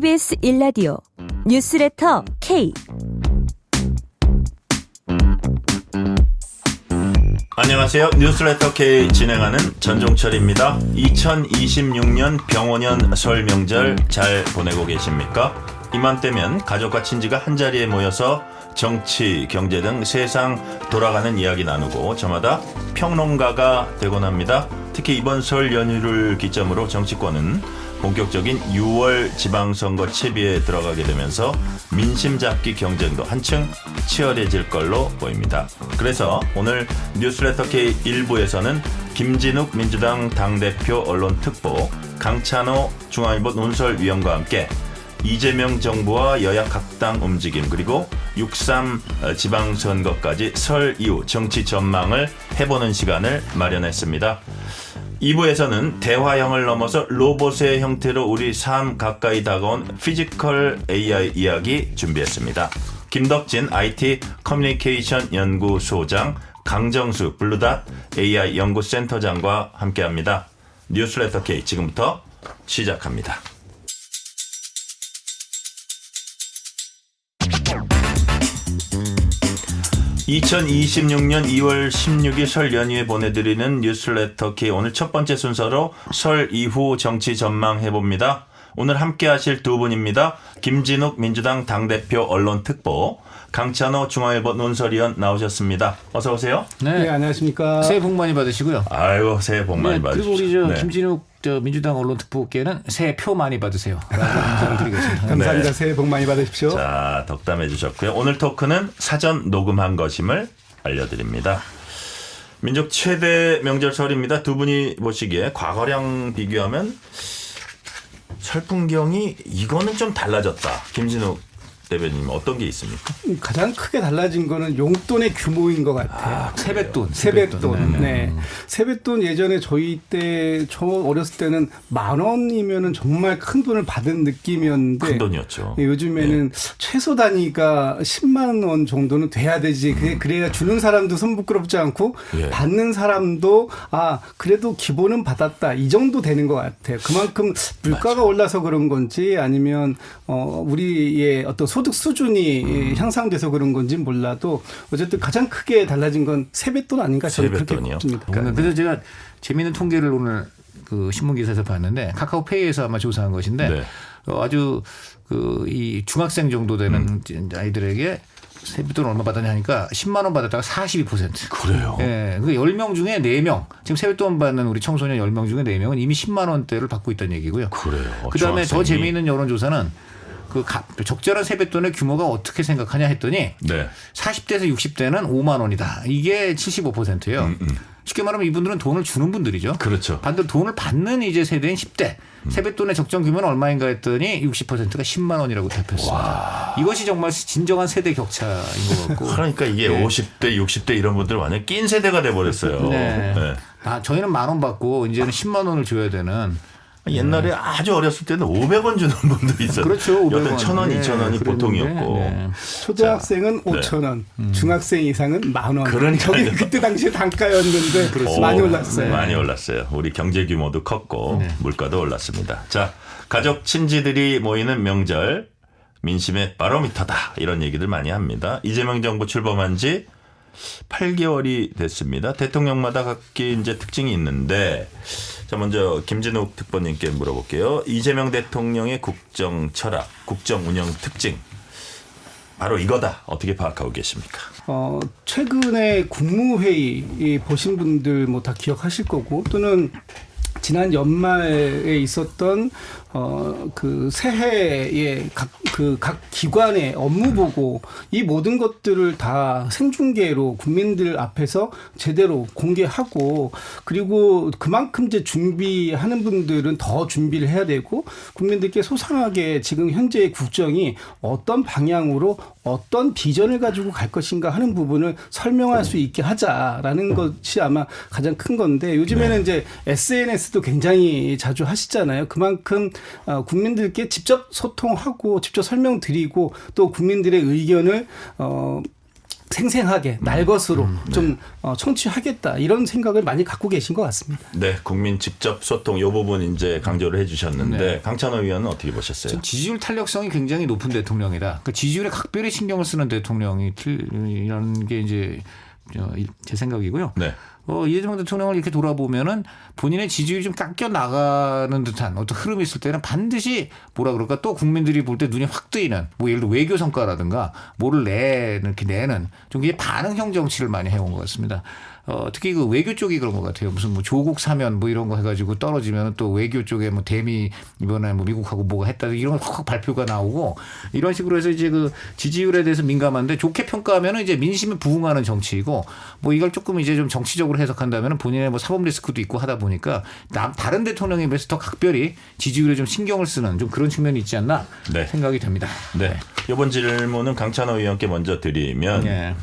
KBS 1라디오 뉴스레터 K. 안녕하세요. 뉴스레터 K 진행하는 전종철입니다. 2026년 병원년 설 명절 잘 보내고 계십니까? 이맘때면 가족과 친지가 한자리에 모여서 정치, 경제 등 세상 돌아가는 이야기 나누고 저마다 평론가가 되곤 합니다. 특히 이번 설 연휴를 기점으로 정치권은 본격적인 6월 지방선거 채비에 들어가게 되면서 민심 잡기 경쟁도 한층 치열해질 걸로 보입니다. 그래서 오늘 뉴스레터 K 1부에서는 김진욱 민주당 당대표 언론특보, 강찬호 중앙일보 논설위원과 함께 이재명 정부와 여야 각 당 움직임 그리고 6.3 지방선거까지 설 이후 정치 전망을 해보는 시간을 마련했습니다. 2부에서는 대화형을 넘어서 로봇의 형태로 우리 삶 가까이 다가온 피지컬 AI 이야기 준비했습니다. 김덕진 IT 커뮤니케이션 연구소장, 강정수 블루닷 AI 연구센터장과 함께합니다. 뉴스레터 K 지금부터 시작합니다. 2026년 2월 16일 설 연휴에 보내드리는 뉴스레터 K 오늘 첫 번째 순서로 설 이후 정치 전망 해봅니다. 오늘 함께 하실 두 분입니다. 김진욱 민주당 당대표 언론특보, 강찬호 중앙일보 논설위원 나오셨습니다. 어서 오세요. 네, 안녕하십니까. 새해 복 많이 받으시고요. 아이고 새해 복 많이 받으십시오. 그리고 우리 김진욱 민주당 언론특보께는 새해 표 많이 받으세요. 라고 인사드리겠습니다. 감사합니다. 네. 새해 복 많이 받으십시오. 자, 덕담해 주셨고요. 오늘 토크는 사전 녹음한 것임을 알려드립니다. 민족 최대 명절 설입니다. 두 분이 보시기에 과거랑 비교하면 설 풍경이 이거는 좀 달라졌다. 김진욱 대변인 어떤 게 있습니까? 가장 크게 달라진 거는 용돈의 규모인 것 같아요. 세뱃돈. 네. 세뱃돈 예전에 저 어렸을 때는 10,000원이면은 정말 큰 돈을 받은 느낌이었는데. 큰 돈이었죠. 요즘에는 최소 단위가 10만 원 정도는 돼야 되지. 그래야 주는 사람도 손 부끄럽지 않고 받는 사람도 그래도 기본은 받았다. 이 정도 되는 것 같아요. 그만큼 물가가 올라서 그런 건지 아니면 우리의 어떤 소득 수준이 향상돼서 그런 건지 몰라도 어쨌든 가장 크게 달라진 건 세뱃돈 아닌가 저는 그렇게 봅니다. 그래서 제가 재미있는 통계를 오늘 그 신문 기사에서 봤는데 카카오페이에서 아마 조사한 것인데 아주 이 중학생 정도 되는 아이들에게 세뱃돈 얼마 받았냐 하니까 10만 원 받았다가 42%. 그래요. 예. 그 10명 중에 4명. 지금 세뱃돈 받는 우리 청소년 10명 중에 4명은 이미 10만 원대를 받고 있다는 얘기고요. 그래요. 그다음에 더 재미있는 여론조사는 적절한 세뱃돈의 규모가 어떻게 생각하냐 했더니 40대에서 60대는 5만 원이다. 이게 75%예요. 쉽게 말하면 이분들은 돈을 주는 분들이죠. 그렇죠. 반대로 돈을 받는 이제 세대인 10대. 세뱃돈의 적정 규모는 얼마인가 했더니 60%가 10만 원이라고 대표했습니다. 이것이 정말 진정한 세대 격차인 것 같고. 그러니까 이게 50대, 60대 이런 분들 완전 낀 세대가 돼버렸어요. 네. 저희는 10,000원 받고 이제는 10만 원을 줘야 되는. 옛날에 아주 어렸을 때는 500원 주는 분도 있었어요. 그렇죠. 500원. 1,000원, 2,000원이 보통이었고. 초등학생은 5,000원, 중학생 이상은 10,000원. 그러니까 저게 그때 당시에 단가였는데 많이 올랐어요. 많이 올랐어요. 우리 경제 규모도 컸고 물가도 올랐습니다. 자, 가족 친지들이 모이는 명절 민심의 바로미터다 이런 얘기들 많이 합니다. 이재명 정부 출범한 지 8개월이 됐습니다. 대통령마다 각기 이제 특징이 있는데, 자 먼저 김진욱 특보님께 물어볼게요. 이재명 대통령의 국정 철학, 국정 운영 특징 바로 이거다. 어떻게 파악하고 계십니까? 최근에 국무회의 보신 분들 뭐 다 기억하실 거고 또는 지난 연말에 있었던 그 새해에 각 기관의 업무 보고 이 모든 것들을 다 생중계로 국민들 앞에서 제대로 공개하고 그리고 그만큼 이제 준비하는 분들은 더 준비를 해야 되고 국민들께 소상하게 지금 현재의 국정이 어떤 방향으로 어떤 비전을 가지고 갈 것인가 하는 부분을 설명할 수 있게 하자라는 것이 아마 가장 큰 건데 요즘에는 이제 SNS도 굉장히 자주 하시잖아요. 그만큼 국민들께 직접 소통하고 직접 설명드리고 또 국민들의 의견을 생생하게 날 것으로 좀 청취하겠다 이런 생각을 많이 갖고 계신 것 같습니다. 네, 국민 직접 소통 이 부분 이제 강조를 해주셨는데 네. 강찬호 의원은 어떻게 보셨어요? 지지율 탄력성이 굉장히 높은 대통령이다. 그러니까 지지율에 각별히 신경을 쓰는 대통령이라는 게 이제 제 생각이고요. 네. 이재명 대통령을 이렇게 돌아보면은 본인의 지지율이 좀 깎여 나가는 듯한 어떤 흐름이 있을 때는 반드시 뭐라 그럴까 또 국민들이 볼 때 눈이 확 뜨이는 뭐 예를 들어 외교 성과라든가 뭐를 이렇게 내는 좀 이게 반응형 정치를 많이 해온 것 같습니다. 특히 그 외교 쪽이 그런 것 같아요. 무슨 뭐 조국 사면 뭐 이런 거 해가지고 떨어지면 또 외교 쪽에 뭐 대미 이번에 뭐 미국하고 뭐가 했다 이런 거 확 발표가 나오고 이런 식으로 해서 이제 그 지지율에 대해서 민감한데 좋게 평가하면은 이제 민심에 부응하는 정치이고 뭐 이걸 조금 이제 좀 정치적으로 해석한다면은 본인의 뭐 사법 리스크도 있고 하다 보니까 다른 대통령에 비해서 더 각별히 지지율에 좀 신경을 쓰는 좀 그런 측면이 있지 않나 네. 생각이 됩니다. 네. 이번 질문은 강찬호 의원께 먼저 드리면. 네.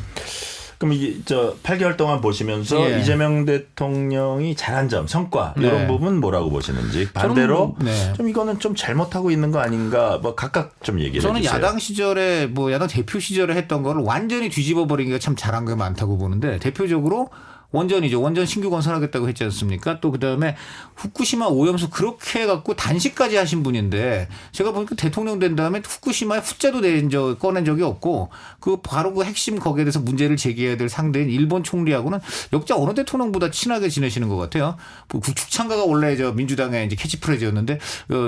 그럼 이게 8개월 동안 보시면서 예. 이재명 대통령이 잘한 점, 성과 네. 이런 부분 뭐라고 보시는지 반대로 네. 좀 이거는 좀 잘못하고 있는 거 아닌가 뭐 각각 좀 얘기를 저는 해주세요. 야당 시절에 뭐 야당 대표 시절에 했던 거를 완전히 뒤집어 버린 게 참 잘한 게 많다고 보는데 대표적으로 원전이죠. 원전 신규 건설하겠다고 했지 않습니까? 또 그다음에 후쿠시마 오염수 그렇게 해갖고 단식까지 하신 분인데 제가 보니까 대통령 된 다음에 후쿠시마에 후자도 꺼낸 적이 없고 그 바로 그 핵심 거기에 대해서 문제를 제기해야 될 상대인 일본 총리하고는 역대 어느 대통령보다 친하게 지내시는 것 같아요. 그 죽창가가 원래 민주당의 이제 캐치프레이즈였는데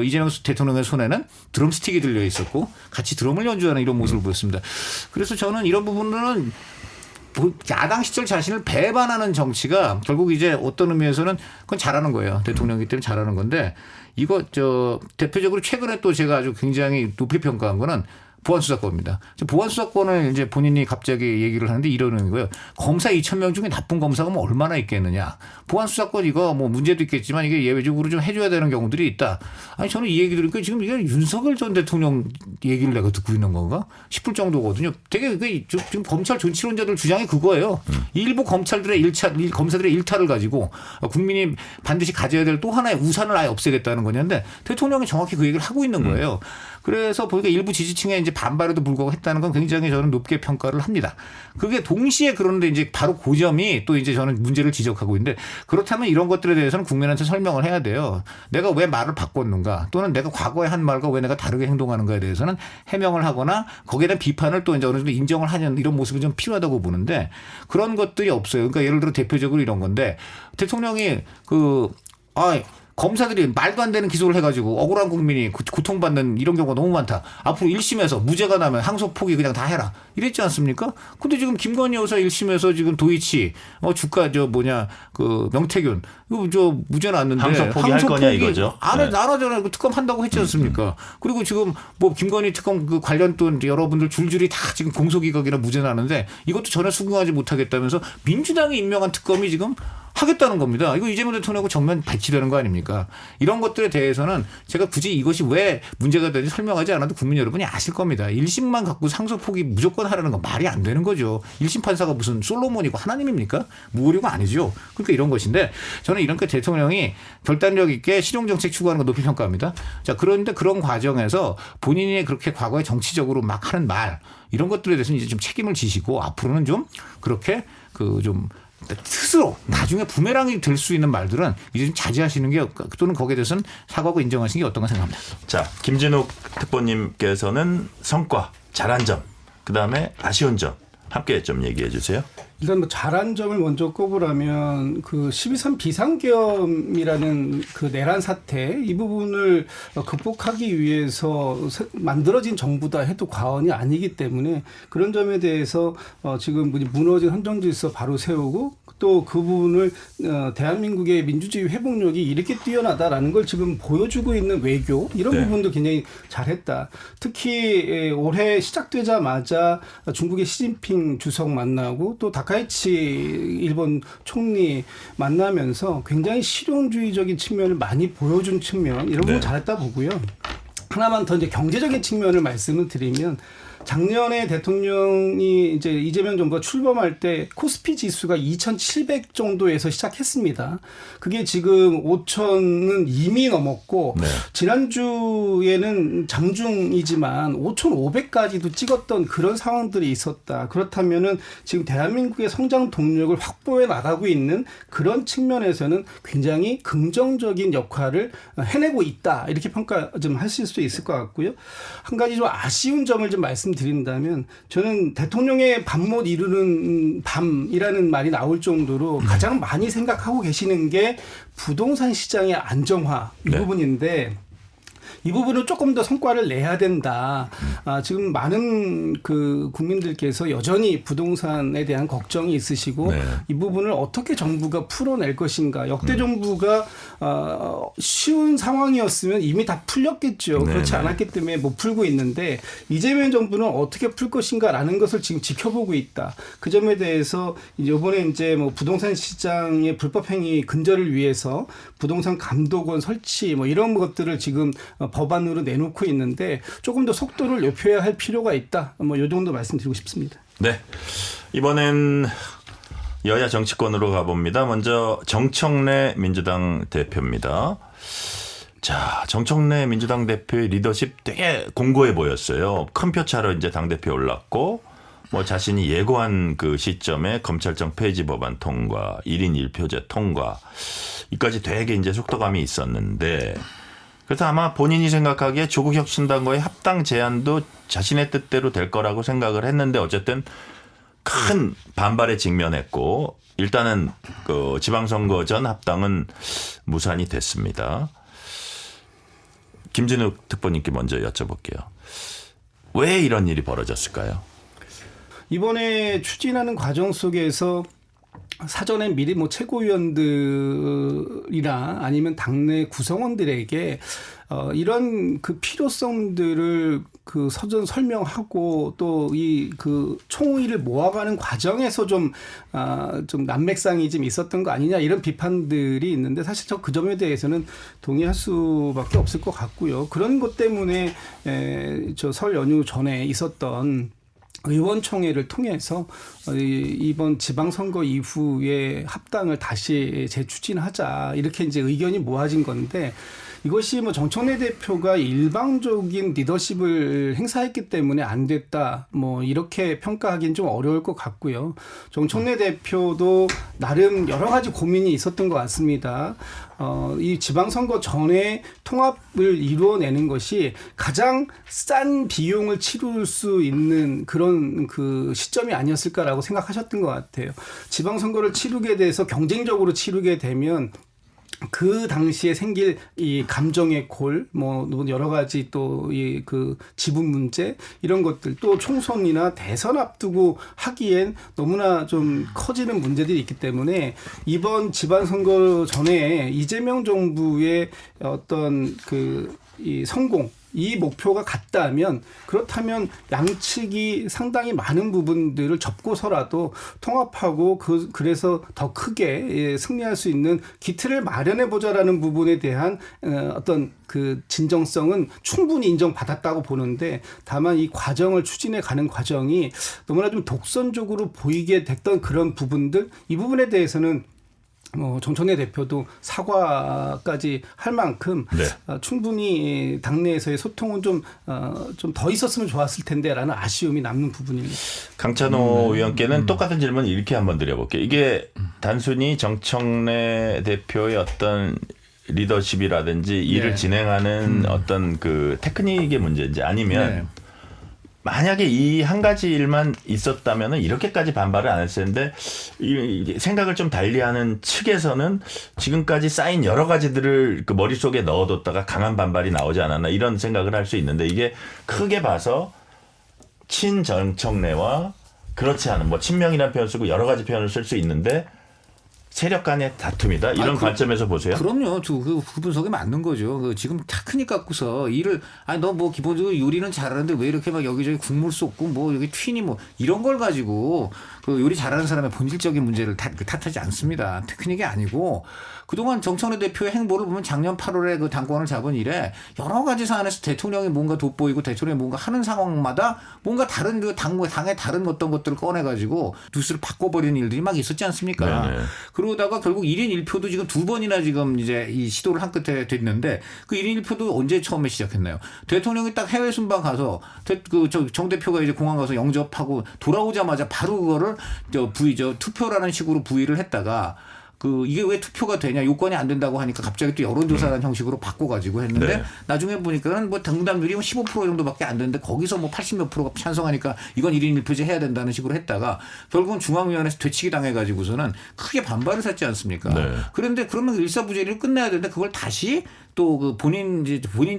이재명 대통령의 손에는 드럼스틱이 들려 있었고 같이 드럼을 연주하는 이런 모습을 보였습니다. 그래서 저는 이런 부분은 야당 시절 자신을 배반하는 정치가 결국 이제 어떤 의미에서는 그건 잘하는 거예요. 대통령이기 때문에 잘하는 건데 이거 대표적으로 최근에 또 제가 아주 굉장히 높이 평가한 거는 보안수사권입니다. 보안수사권을 이제 본인이 갑자기 얘기를 하는데 이러는 거예요. 검사 2,000명 중에 나쁜 검사가 뭐 얼마나 있겠느냐. 보안수사권 이거 뭐 문제도 있겠지만 이게 예외적으로 좀 해줘야 되는 경우들이 있다. 아니 저는 이 얘기 들으니까 지금 이게 윤석열 전 대통령 얘기를 내가 듣고 있는 건가 싶을 정도거든요. 되게 지금 검찰 존치론자들 주장이 그거예요. 일부 검찰들의 검사들의 일탈을 가지고 국민이 반드시 가져야 될 또 하나의 우산을 아예 없애겠다는 거냐인데 대통령이 정확히 그 얘기를 하고 있는 거예요. 그래서 보니까 일부 지지층의 이제 반발에도 불구하고 했다는 건 굉장히 저는 높게 평가를 합니다. 그게 동시에 그런데 이제 바로 그 점이 또 이제 저는 문제를 지적하고 있는데 그렇다면 이런 것들에 대해서는 국민한테 설명을 해야 돼요. 내가 왜 말을 바꿨는가 또는 내가 과거에 한 말과 왜 내가 다르게 행동하는가에 대해서는 해명을 하거나 거기에 대한 비판을 또 이제 어느 정도 인정을 하는 이런 모습이 좀 필요하다고 보는데 그런 것들이 없어요. 그러니까 예를 들어 대표적으로 이런 건데 대통령이 검사들이 말도 안 되는 기소를 해가지고 억울한 국민이 고통받는 이런 경우가 너무 많다. 앞으로 1심에서 무죄가 나면 항소 포기 그냥 다 해라. 이랬지 않습니까? 근데 지금 김건희 여사 1심에서 지금 도이치, 주가 명태균, 이거 무죄 났는데. 항소 포기 할 거냐 이거죠. 안 하잖아요. 특검 한다고 했지 않습니까? 그리고 지금 뭐 김건희 특검 그 관련 또 여러분들 줄줄이 다 지금 공소기각이나 무죄 나는데 이것도 전혀 수긍하지 못하겠다면서 민주당이 임명한 특검이 지금 하겠다는 겁니다. 이거 이재명 대통령하고 정면 배치되는 거 아닙니까? 이런 것들에 대해서는 제가 굳이 이것이 왜 문제가 되는지 설명하지 않아도 국민 여러분이 아실 겁니다. 1심만 갖고 상소 포기 무조건 하라는 건 말이 안 되는 거죠. 1심 판사가 무슨 솔로몬이고 하나님입니까? 무오리가 아니죠. 그러니까 이런 것인데 저는 이런 게 대통령이 결단력 있게 실용정책 추구하는 거 높이 평가합니다. 자, 그런데 그런 과정에서 본인이 그렇게 과거에 정치적으로 막 하는 말 이런 것들에 대해서는 이제 좀 책임을 지시고 앞으로는 좀 그렇게 스스로 나중에 부메랑이 될 수 있는 말들은 이제 좀 자제하시는 게 또는 거기에 대해서는 사과하고 인정하시는 게 어떤가 생각합니다. 자, 김진욱 특보님께서는 성과, 잘한 점, 그다음에 아쉬운 점 함께 좀 얘기해 주세요. 일단 잘한 점을 먼저 꼽으라면 12.3 비상계엄이라는 내란 사태 이 부분을 극복하기 위해서 만들어진 정부다 해도 과언이 아니기 때문에 그런 점에 대해서 지금 무너진 헌정질서 바로 세우고 또 그 부분을 대한민국의 민주주의 회복력이 이렇게 뛰어나다라는 걸 지금 보여주고 있는 외교 이런 부분도 굉장히 잘했다. 특히 올해 시작되자마자 중국의 시진핑 주석 만나고 또 다카이치 일본 총리 만나면서 굉장히 실용주의적인 측면을 많이 보여준 측면 이런 부분 잘했다 보고요. 하나만 더 이제 경제적인 측면을 말씀을 드리면 작년에 대통령이 이제 이재명 정부가 출범할 때 코스피 지수가 2,700 정도에서 시작했습니다. 그게 지금 5,000은 이미 넘었고 네. 지난주에는 장중이지만 5,500까지도 찍었던 그런 상황들이 있었다. 그렇다면은 지금 대한민국의 성장 동력을 확보해 나가고 있는 그런 측면에서는 굉장히 긍정적인 역할을 해내고 있다. 이렇게 평가 좀 하실 수 있을 것 같고요. 한 가지 좀 아쉬운 점을 좀 말씀드린다면 저는 대통령의 밤 못 이루는 밤이라는 말이 나올 정도로 가장 많이 생각하고 계시는 게 부동산 시장의 안정화 이 네. 부분인데 이 부분은 조금 더 성과를 내야 된다. 지금 많은 그 국민들께서 여전히 부동산에 대한 걱정이 있으시고 네. 이 부분을 어떻게 정부가 풀어낼 것인가. 역대 정부가 쉬운 상황이었으면 이미 다 풀렸겠죠. 네, 그렇지 네. 않았기 때문에 못 풀고 있는데 이재명 정부는 어떻게 풀 것인가라는 것을 지금 지켜보고 있다. 그 점에 대해서 이번에 이제 뭐 부동산 시장의 불법 행위 근절을 위해서 부동산 감독원 설치 뭐 이런 것들을 지금 법안으로 내놓고 있는데 조금 더 속도를 높여야 할 필요가 있다. 뭐 이 정도 말씀드리고 싶습니다. 네. 이번엔 여야 정치권으로 가봅니다. 먼저 정청래 민주당 대표입니다. 자, 정청래 민주당 대표의 리더십 되게 공고해 보였어요. 큰 표차로 이제 당대표 올랐고, 뭐 자신이 예고한 그 시점에 검찰청 폐지 법안 통과, 1인 1표제 통과, 이까지 되게 이제 속도감이 있었는데, 그래서 아마 본인이 생각하기에 조국혁신당과의 합당 제안도 자신의 뜻대로 될 거라고 생각을 했는데 어쨌든 큰 반발에 직면했고 일단은 그 지방선거 전 합당은 무산이 됐습니다. 김진욱 특보님께 먼저 여쭤볼게요. 왜 이런 일이 벌어졌을까요? 이번에 추진하는 과정 속에서 사전에 미리 뭐 최고위원들이나 아니면 당내 구성원들에게 이런 그 필요성들을 그 서전 설명하고 또 이 그 총의를 모아가는 과정에서 좀 난맥상이 좀 있었던 거 아니냐 이런 비판들이 있는데 사실 저 그 점에 대해서는 동의할 수밖에 없을 것 같고요. 그런 것 때문에 저 설 연휴 전에 있었던 의원총회를 통해서 이번 지방선거 이후에 합당을 다시 재추진하자 이렇게 이제 의견이 모아진 건데 이것이 뭐 정청래 대표가 일방적인 리더십을 행사했기 때문에 안 됐다 뭐 이렇게 평가하기는 좀 어려울 것 같고요. 정청래 대표도 나름 여러 가지 고민이 있었던 것 같습니다. 이 지방선거 전에 통합을 이루어내는 것이 가장 싼 비용을 치룰 수 있는 그런 그 시점이 아니었을까라고 생각하셨던 것 같아요. 지방선거를 치르게 돼서 경쟁적으로 치르게 되면 그 당시에 생길 이 감정의 골, 뭐 여러 가지 또 이 그 지분 문제 이런 것들 또 총선이나 대선 앞두고 하기엔 너무나 좀 커지는 문제들이 있기 때문에 이번 지방선거 전에 이재명 정부의 어떤 그 이 성공 이 목표가 같다면 그렇다면 양측이 상당히 많은 부분들을 접고서라도 통합하고 그래서 더 크게 승리할 수 있는 기틀을 마련해 보자라는 부분에 대한 어떤 그 진정성은 충분히 인정받았다고 보는데 다만 이 과정을 추진해 가는 과정이 너무나 좀 독선적으로 보이게 됐던 그런 부분들 이 부분에 대해서는 정청래 대표도 사과까지 할 만큼 네. 충분히 당내에서의 소통은 좀 더 있었으면 좋았을 텐데라는 아쉬움이 남는 부분입니다. 강찬호 의원께는 똑같은 질문 이렇게 한번 드려볼게요. 이게 단순히 정청래 대표의 어떤 리더십이라든지 일을 진행하는 어떤 그 테크닉의 문제인지 아니면 만약에 이 한 가지 일만 있었다면 이렇게까지 반발을 안 했을 텐데 생각을 좀 달리하는 측에서는 지금까지 쌓인 여러 가지들을 그 머릿속에 넣어뒀다가 강한 반발이 나오지 않았나 이런 생각을 할 수 있는데 이게 크게 봐서 친정청래와 그렇지 않은 뭐 친명이라는 표현을 쓰고 여러 가지 표현을 쓸 수 있는데 세력 간의 다툼이다 이런 관점에서 보세요. 그럼요. 그 분석이 맞는 거죠. 지금 테크닉 갖고서 일을 너 뭐 기본적으로 요리는 잘하는데 왜 이렇게 막 여기저기 국물 쏟고 뭐 여기 튀니 뭐 이런 걸 가지고 그 요리 잘하는 사람의 본질적인 문제를 탓하지 않습니다. 테크닉이 아니고 그동안 정청래 대표의 행보를 보면 작년 8월에 그 당권을 잡은 이래 여러 가지 사안에서 대통령이 뭔가 돋보이고 대통령이 뭔가 하는 상황마다 뭔가 다른 그 당의 다른 어떤 것들을 꺼내가지고 뉴스를 바꿔버리는 일들이 막 있었지 않습니까? 네네. 그러다가 결국 1인 1표도 지금 2번이나 지금 이제 이 시도를 한 끝에 됐는데 그 1인 1표도 언제 처음에 시작했나요? 대통령이 딱 해외 순방 가서 정 대표가 이제 공항 가서 영접하고 돌아오자마자 바로 그거를 투표라는 식으로 부의를 했다가 이게 왜 투표가 되냐 요건이 안 된다고 하니까 갑자기 또 여론조사라는 형식으로 바꿔가지고 했는데 네. 나중에 보니까는 뭐 당당률이 15% 정도밖에 안 되는데 거기서 뭐 80몇 프로가 찬성하니까 이건 1인 1표제 해야 된다는 식으로 했다가 결국은 중앙위원회에서 되치기 당해가지고서는 크게 반발을 샀지 않습니까? 네. 그런데 그러면 일사부재리를 끝내야 되는데 그걸 다시 또 그 본인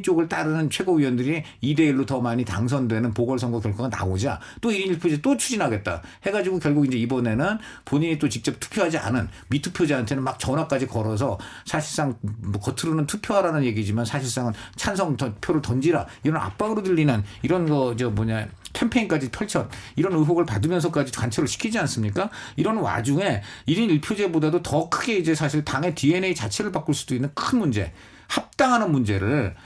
쪽을 따르는 최고위원들이 2대1로 더 많이 당선되는 보궐선거 결과가 나오자 또 1인 1표제 또 추진하겠다 해가지고 결국 이제 이번에는 본인이 또 직접 투표하지 않은 미투표자한테는 막 전화까지 걸어서 사실상 뭐 겉으로는 투표하라는 얘기지만 사실상은 찬성 표를 던지라 이런 압박으로 들리는 이런 캠페인까지 펼쳐 이런 의혹을 받으면서까지 관철을 시키지 않습니까? 이런 와중에 1인 1표제보다도 더 크게 이제 사실 당의 DNA 자체를 바꿀 수도 있는 큰 문제, 합당하는 문제를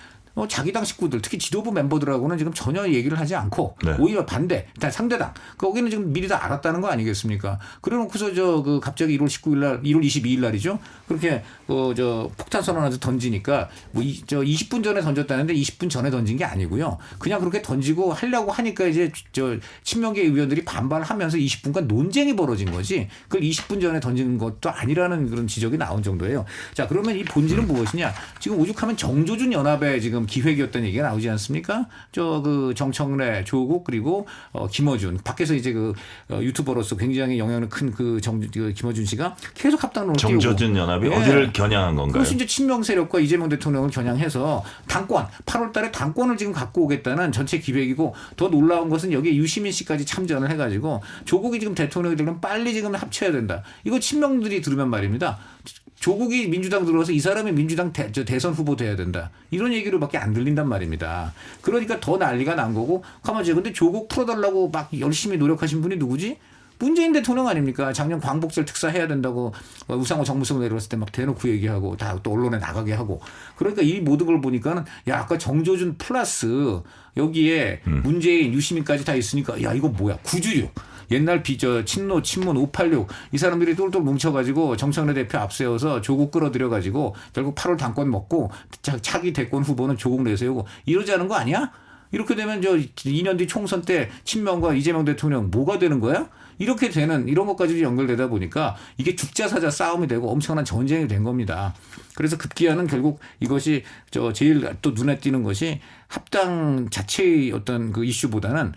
자기 당 식구들 특히 지도부 멤버들하고는 지금 전혀 얘기를 하지 않고 네. 오히려 반대, 일단 상대당 거기는 지금 미리 다 알았다는 거 아니겠습니까? 그래놓고서 갑자기 1월 19일 날, 1월 22일 날이죠. 그렇게 폭탄 선언하면서 던지니까 20분 전에 던졌다는데 20분 전에 던진 게 아니고요. 그냥 그렇게 던지고 하려고 하니까 이제 친명계 의원들이 반발하면서 20분간 논쟁이 벌어진 거지. 그걸 20분 전에 던진 것도 아니라는 그런 지적이 나온 정도예요. 자, 그러면 이 본질은 무엇이냐? 지금 오죽하면 정조준 연합의 지금 기획이었다는 얘기가 나오지 않습니까? 정청래, 조국 그리고 김어준 밖에서 이제 유튜버로서 굉장히 영향력 큰 김어준 씨가 계속 합당론을 띄우고 정조준 연합이 어디를 겨냥한 건가요? 그것이 이제 친명 세력과 이재명 대통령을 겨냥해서 당권 8월달에 당권을 지금 갖고 오겠다는 전체 기획이고 더 놀라운 것은 여기에 유시민 씨까지 참전을 해가지고 조국이 지금 대통령이 되면 빨리 지금 합쳐야 된다. 이거 친명들이 들으면 말입니다. 조국이 민주당 들어와서 이 사람이 민주당 대선 후보 돼야 된다. 이런 얘기로밖에 안 들린단 말입니다. 그러니까 더 난리가 난 거고 가만히 근데 조국 풀어달라고 막 열심히 노력하신 분이 누구지? 문재인 대통령 아닙니까? 작년 광복절 특사 해야 된다고 우상호 정무수석 내려왔을 때 막 대놓고 얘기하고 다 또 언론에 나가게 하고 그러니까 이 모든 걸 보니까는 야 아까 정조준 플러스 여기에 문재인 유시민까지 다 있으니까 야 이거 뭐야 구주류 옛날 친노 친문 586 이 사람들이 똘똘 뭉쳐가지고 정청래 대표 앞세워서 조국 끌어들여가지고 결국 8월 당권 먹고 차기 대권 후보는 조국 내세우고 이러지 않은 거 아니야? 이렇게 되면 2년 뒤 총선 때 친명과 이재명 대통령 뭐가 되는 거야? 이렇게 되는 이런 것까지 연결되다 보니까 이게 죽자사자 싸움이 되고 엄청난 전쟁이 된 겁니다. 그래서 급기야는 결국 이것이 제일 또 눈에 띄는 것이 합당 자체의 어떤 그 이슈보다는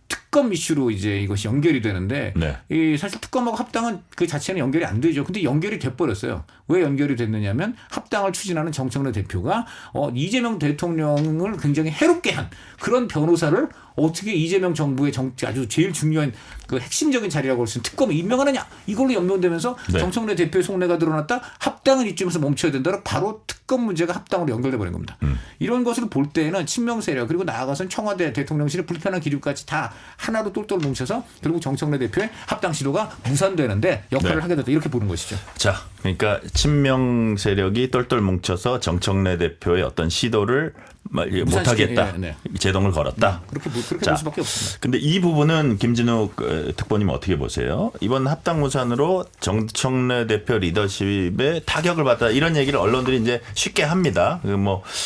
특검 이슈로 이제 이것이 연결이 되는데 네. 사실 특검하고 합당은 그 자체는 연결이 안 되죠. 근데 연결이 돼버렸어요. 왜 연결이 됐느냐면 합당을 추진하는 정청래 대표가 이재명 대통령을 굉장히 해롭게 한 그런 변호사를 어떻게 이재명 정부의 아주 제일 중요한 그 핵심적인 자리라고 할 수 있는 특검에 임명하느냐 이걸로 연명되면서 네. 정청래 대표의 속내가 드러났다. 합당은 이쯤에서 멈춰야 된다. 바로 특검 문제가 합당으로 연결돼 버린 겁니다. 이런 것을 볼 때는 친명 세력 그리고 나아가서는 청와대 대통령실의 불편한 기류까지 다 하나로 똘똘 뭉쳐서 결국 정청래 대표의 합당 시도가 무산되는데 역할을 네. 하게 됐다. 이렇게 보는 것이죠. 자, 그러니까 친명 세력이 똘똘 뭉쳐서 정청래 대표의 어떤 시도를 못하겠다. 네. 제동을 걸었다. 그렇게 볼 수밖에 없습니다. 근데 이 부분은 김진욱 특보님 어떻게 보세요? 이번 합당 무산으로 정청래 대표 리더십에 타격을 받다 이런 얘기를 언론들이 이제 쉽게 합니다.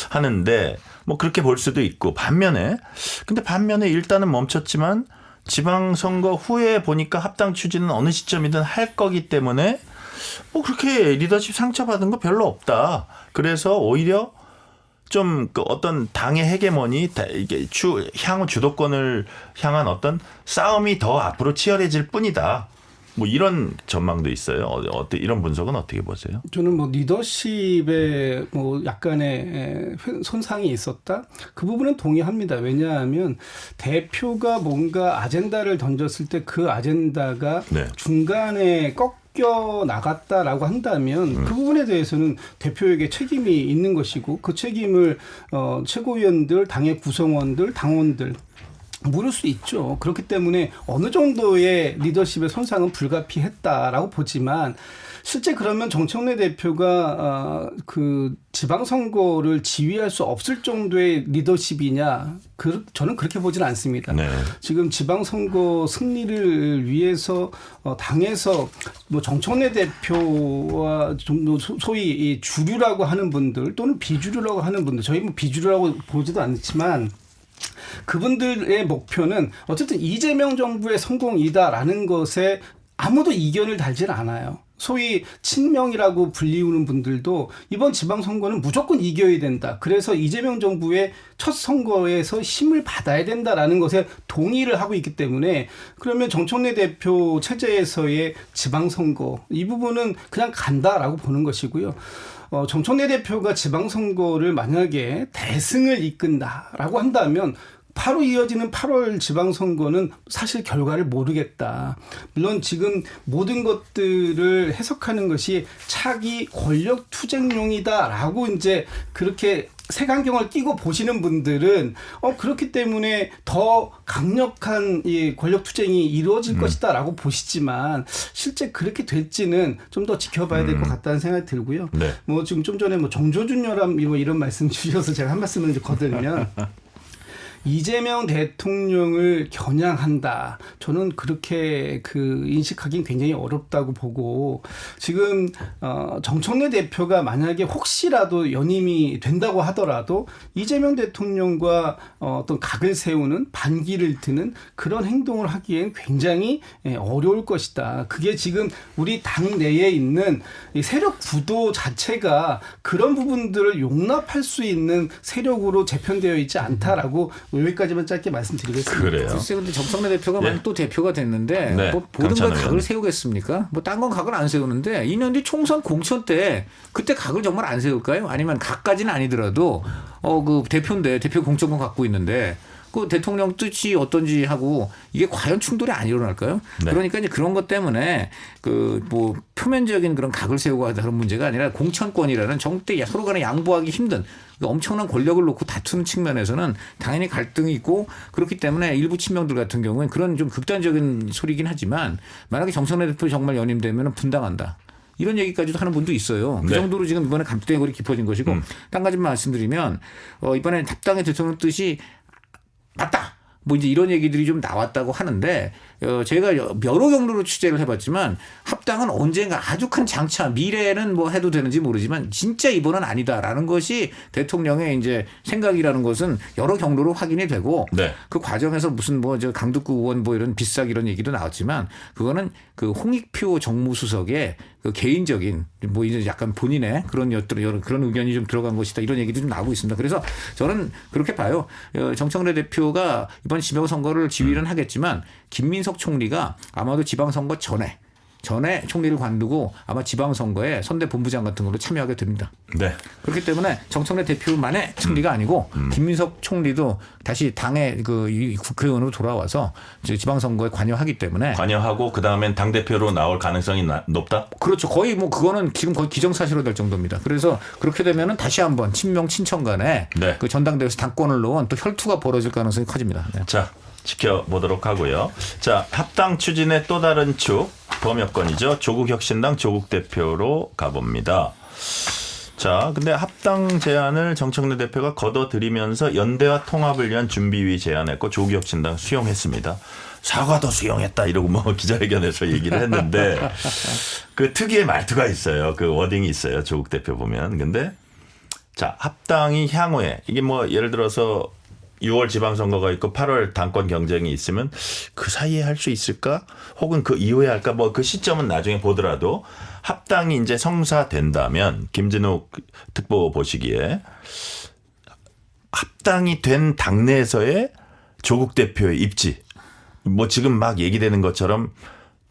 하는데 그렇게 볼 수도 있고 반면에 일단은 멈췄지만 지방선거 후에 보니까 합당 추진은 어느 시점이든 할 거기 때문에 그렇게 리더십 상처받은 거 별로 없다. 그래서 오히려 좀 어떤 당의 헤게모니 이게 향후 주도권을 향한 어떤 싸움이 더 앞으로 치열해질 뿐이다. 이런 전망도 있어요. 이런 분석은 어떻게 보세요? 저는 리더십에 약간의 손상이 있었다. 그 부분은 동의합니다. 왜냐하면 대표가 뭔가 아젠다를 던졌을 때 그 아젠다가 네. 중간에 꺾여 나갔다라고 한다면 그 부분에 대해서는 대표에게 책임이 있는 것이고 그 책임을 최고위원들, 당의 구성원들, 당원들 물을 수 있죠. 그렇기 때문에 어느 정도의 리더십의 손상은 불가피했다라고 보지만 실제 그러면 정청래 대표가 그 지방선거를 지휘할 수 없을 정도의 리더십이냐? 저는 그렇게 보지는 않습니다. 네. 지금 지방선거 승리를 위해서 당에서 뭐 정청래 대표와 좀 소위 이 주류라고 하는 분들 또는 비주류라고 하는 분들, 저희 뭐 비주류라고 보지도 않지만 그분들의 목표는 어쨌든 이재명 정부의 성공이다라는 것에 아무도 이견을 달질 않아요. 소위 친명이라고 불리우는 분들도 이번 지방선거는 무조건 이겨야 된다. 그래서 이재명 정부의 첫 선거에서 힘을 받아야 된다라는 것에 동의를 하고 있기 때문에 그러면 정청래 대표 체제에서의 지방선거 이 부분은 그냥 간다라고 보는 것이고요. 정청래 대표가 지방선거를 만약에 대승을 이끈다라고 한다면 바로 이어지는 8월 지방선거는 사실 결과를 모르겠다. 물론 지금 모든 것들을 해석하는 것이 차기 권력 투쟁용이다라고 이제 그렇게 색안경을 끼고 보시는 분들은 그렇기 때문에 더 강력한 이 권력 투쟁이 이루어질 것이다라고 보시지만 실제 그렇게 될지는 좀 더 지켜봐야 될 것 같다는 생각이 들고요. 네. 뭐 지금 좀 전에 뭐 정조준 혈압 뭐 이런 말씀 주셔서 제가 한 말씀을 이제 거들면 이재명 대통령을 겨냥한다. 저는 그렇게 인식하기는 굉장히 어렵다고 보고 지금 정청래 대표가 만약에 혹시라도 연임이 된다고 하더라도 이재명 대통령과 어떤 각을 세우는 반기를 드는 그런 행동을 하기엔 굉장히 어려울 것이다. 그게 지금 우리 당 내에 있는 세력 구도 자체가 그런 부분들을 용납할 수 있는 세력으로 재편되어 있지 않다라고 여기까지만 짧게 말씀드리겠습니다. 그래요. 글쎄, 근데 정청래 대표가 만약 또 대표가 됐는데 뭐 모든 걸 각을 세우겠습니까? 뭐 딴 건 각을 안 세우는데 2년 뒤 총선 공천 때 그때 각을 정말 안 세울까요? 아니면 각까지는 아니더라도 그 대표인데 대표 공천권 갖고 있는데 그 대통령 뜻이 어떤지 하고 이게 과연 충돌이 안 일어날까요? 네. 그러니까 이제 그런 것 때문에 그 뭐 표면적인 그런 각을 세우고 하는 문제가 아니라 공천권이라는 정대 서로 간에 양보하기 힘든 엄청난 권력을 놓고 다투는 측면에서는 당연히 갈등이 있고 그렇기 때문에 일부 친명들 같은 경우는 그런 좀 극단적인 소리긴 하지만 만약에 정청래 대표 정말 연임되면 분당한다. 이런 얘기까지도 하는 분도 있어요. 그 정도로 지금 이번에 감대골이 깊어진 것이고 한 가지만 말씀드리면 이번에 합당의 대통령 뜻이 맞다. 뭐 이제 이런 얘기들이 좀 나왔다고 하는데 제가 여러 경로로 취재를 해봤지만 합당은 언젠가 아주 큰 장차 미래에는 뭐 해도 되는지 모르지만 진짜 이번은 아니다라는 것이 대통령의 이제 생각이라는 것은 여러 경로로 확인이 되고 그 과정에서 무슨 뭐 저 강득구 의원 뭐 이런 비싸 이런 얘기도 나왔지만 그거는 그 홍익표 정무수석의 그 개인적인 뭐 이제 약간 본인의 그런 그런 의견이 좀 들어간 것이다 이런 얘기도 좀 나오고 있습니다. 그래서 저는 그렇게 봐요. 정청래 대표가 이번 지방선거를 지휘는 하겠지만 김민석 총리가 아마도 지방선거 전에 총리를 관두고 아마 지방선거에 선대본부장 같은 걸로 참여하게 됩니다. 네. 그렇기 때문에 정청래 대표만의 승리가 아니고 김민석 총리도 다시 당의 그 국회의원으로 돌아와서 지방선거에 관여하기 때문에 관여하고 그 다음엔 당 대표로 나올 가능성이 높다. 그렇죠. 거의 뭐 그거는 지금 거의 기정사실로 될 정도입니다. 그래서 그렇게 되면은 다시 한번 친명 친청 간에 그 전당대회에서 당권을 놓은 또 혈투가 벌어질 가능성이 커집니다. 네. 자. 지켜보도록 하고요. 자, 합당 추진의 또 다른 축 범여권이죠. 조국혁신당 조국 대표로 가봅니다. 자, 근데 합당 제안을 정청래 대표가 걷어들이면서 연대와 통합을 위한 준비위 제안했고 조국혁신당 수용했습니다. 사과도 수용했다 이러고 뭐 기자회견에서 얘기를 했는데 그 특유의 말투가 있어요. 그 워딩이 있어요. 조국 대표 보면. 근데 자, 합당이 향후에 이게 뭐 예를 들어서 6월 지방선거가 있고 8월 당권 경쟁이 있으면 그 사이에 할 수 있을까? 혹은 그 이후에 할까? 뭐 그 시점은 나중에 보더라도 합당이 이제 성사된다면 김진욱 특보 보시기에 합당이 된 당내에서의 조국 대표의 입지 뭐 지금 막 얘기되는 것처럼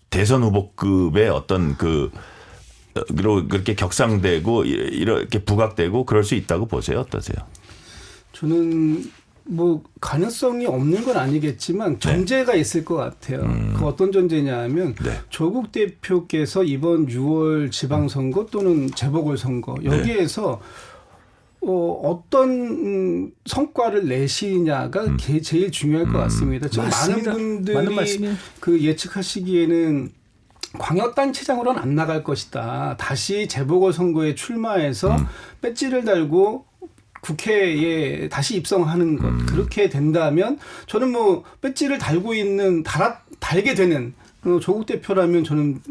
대선 후보급의 어떤 그렇게 격상되고 이렇게 부각되고 그럴 수 있다고 보세요. 어떠세요? 저는 뭐 가능성이 없는 건 아니겠지만 전제가 있을 것 같아요. 그 어떤 전제냐 하면 조국 대표께서 이번 6월 지방선거 또는 재보궐선거 여기에서 어떤 성과를 내시냐가 제일 중요할 것 같습니다. 지금 맞습니다. 많은 맞는 분들이 말씀이에요. 그 예측하시기에는 광역단체장으로는 안 나갈 것이다. 다시 재보궐선거에 출마해서 배지를 달고 국회에 다시 입성하는 것. 그렇게 된다면 저는 뭐 배지를 달고 있는 달게 되는 조국 대표라면 저는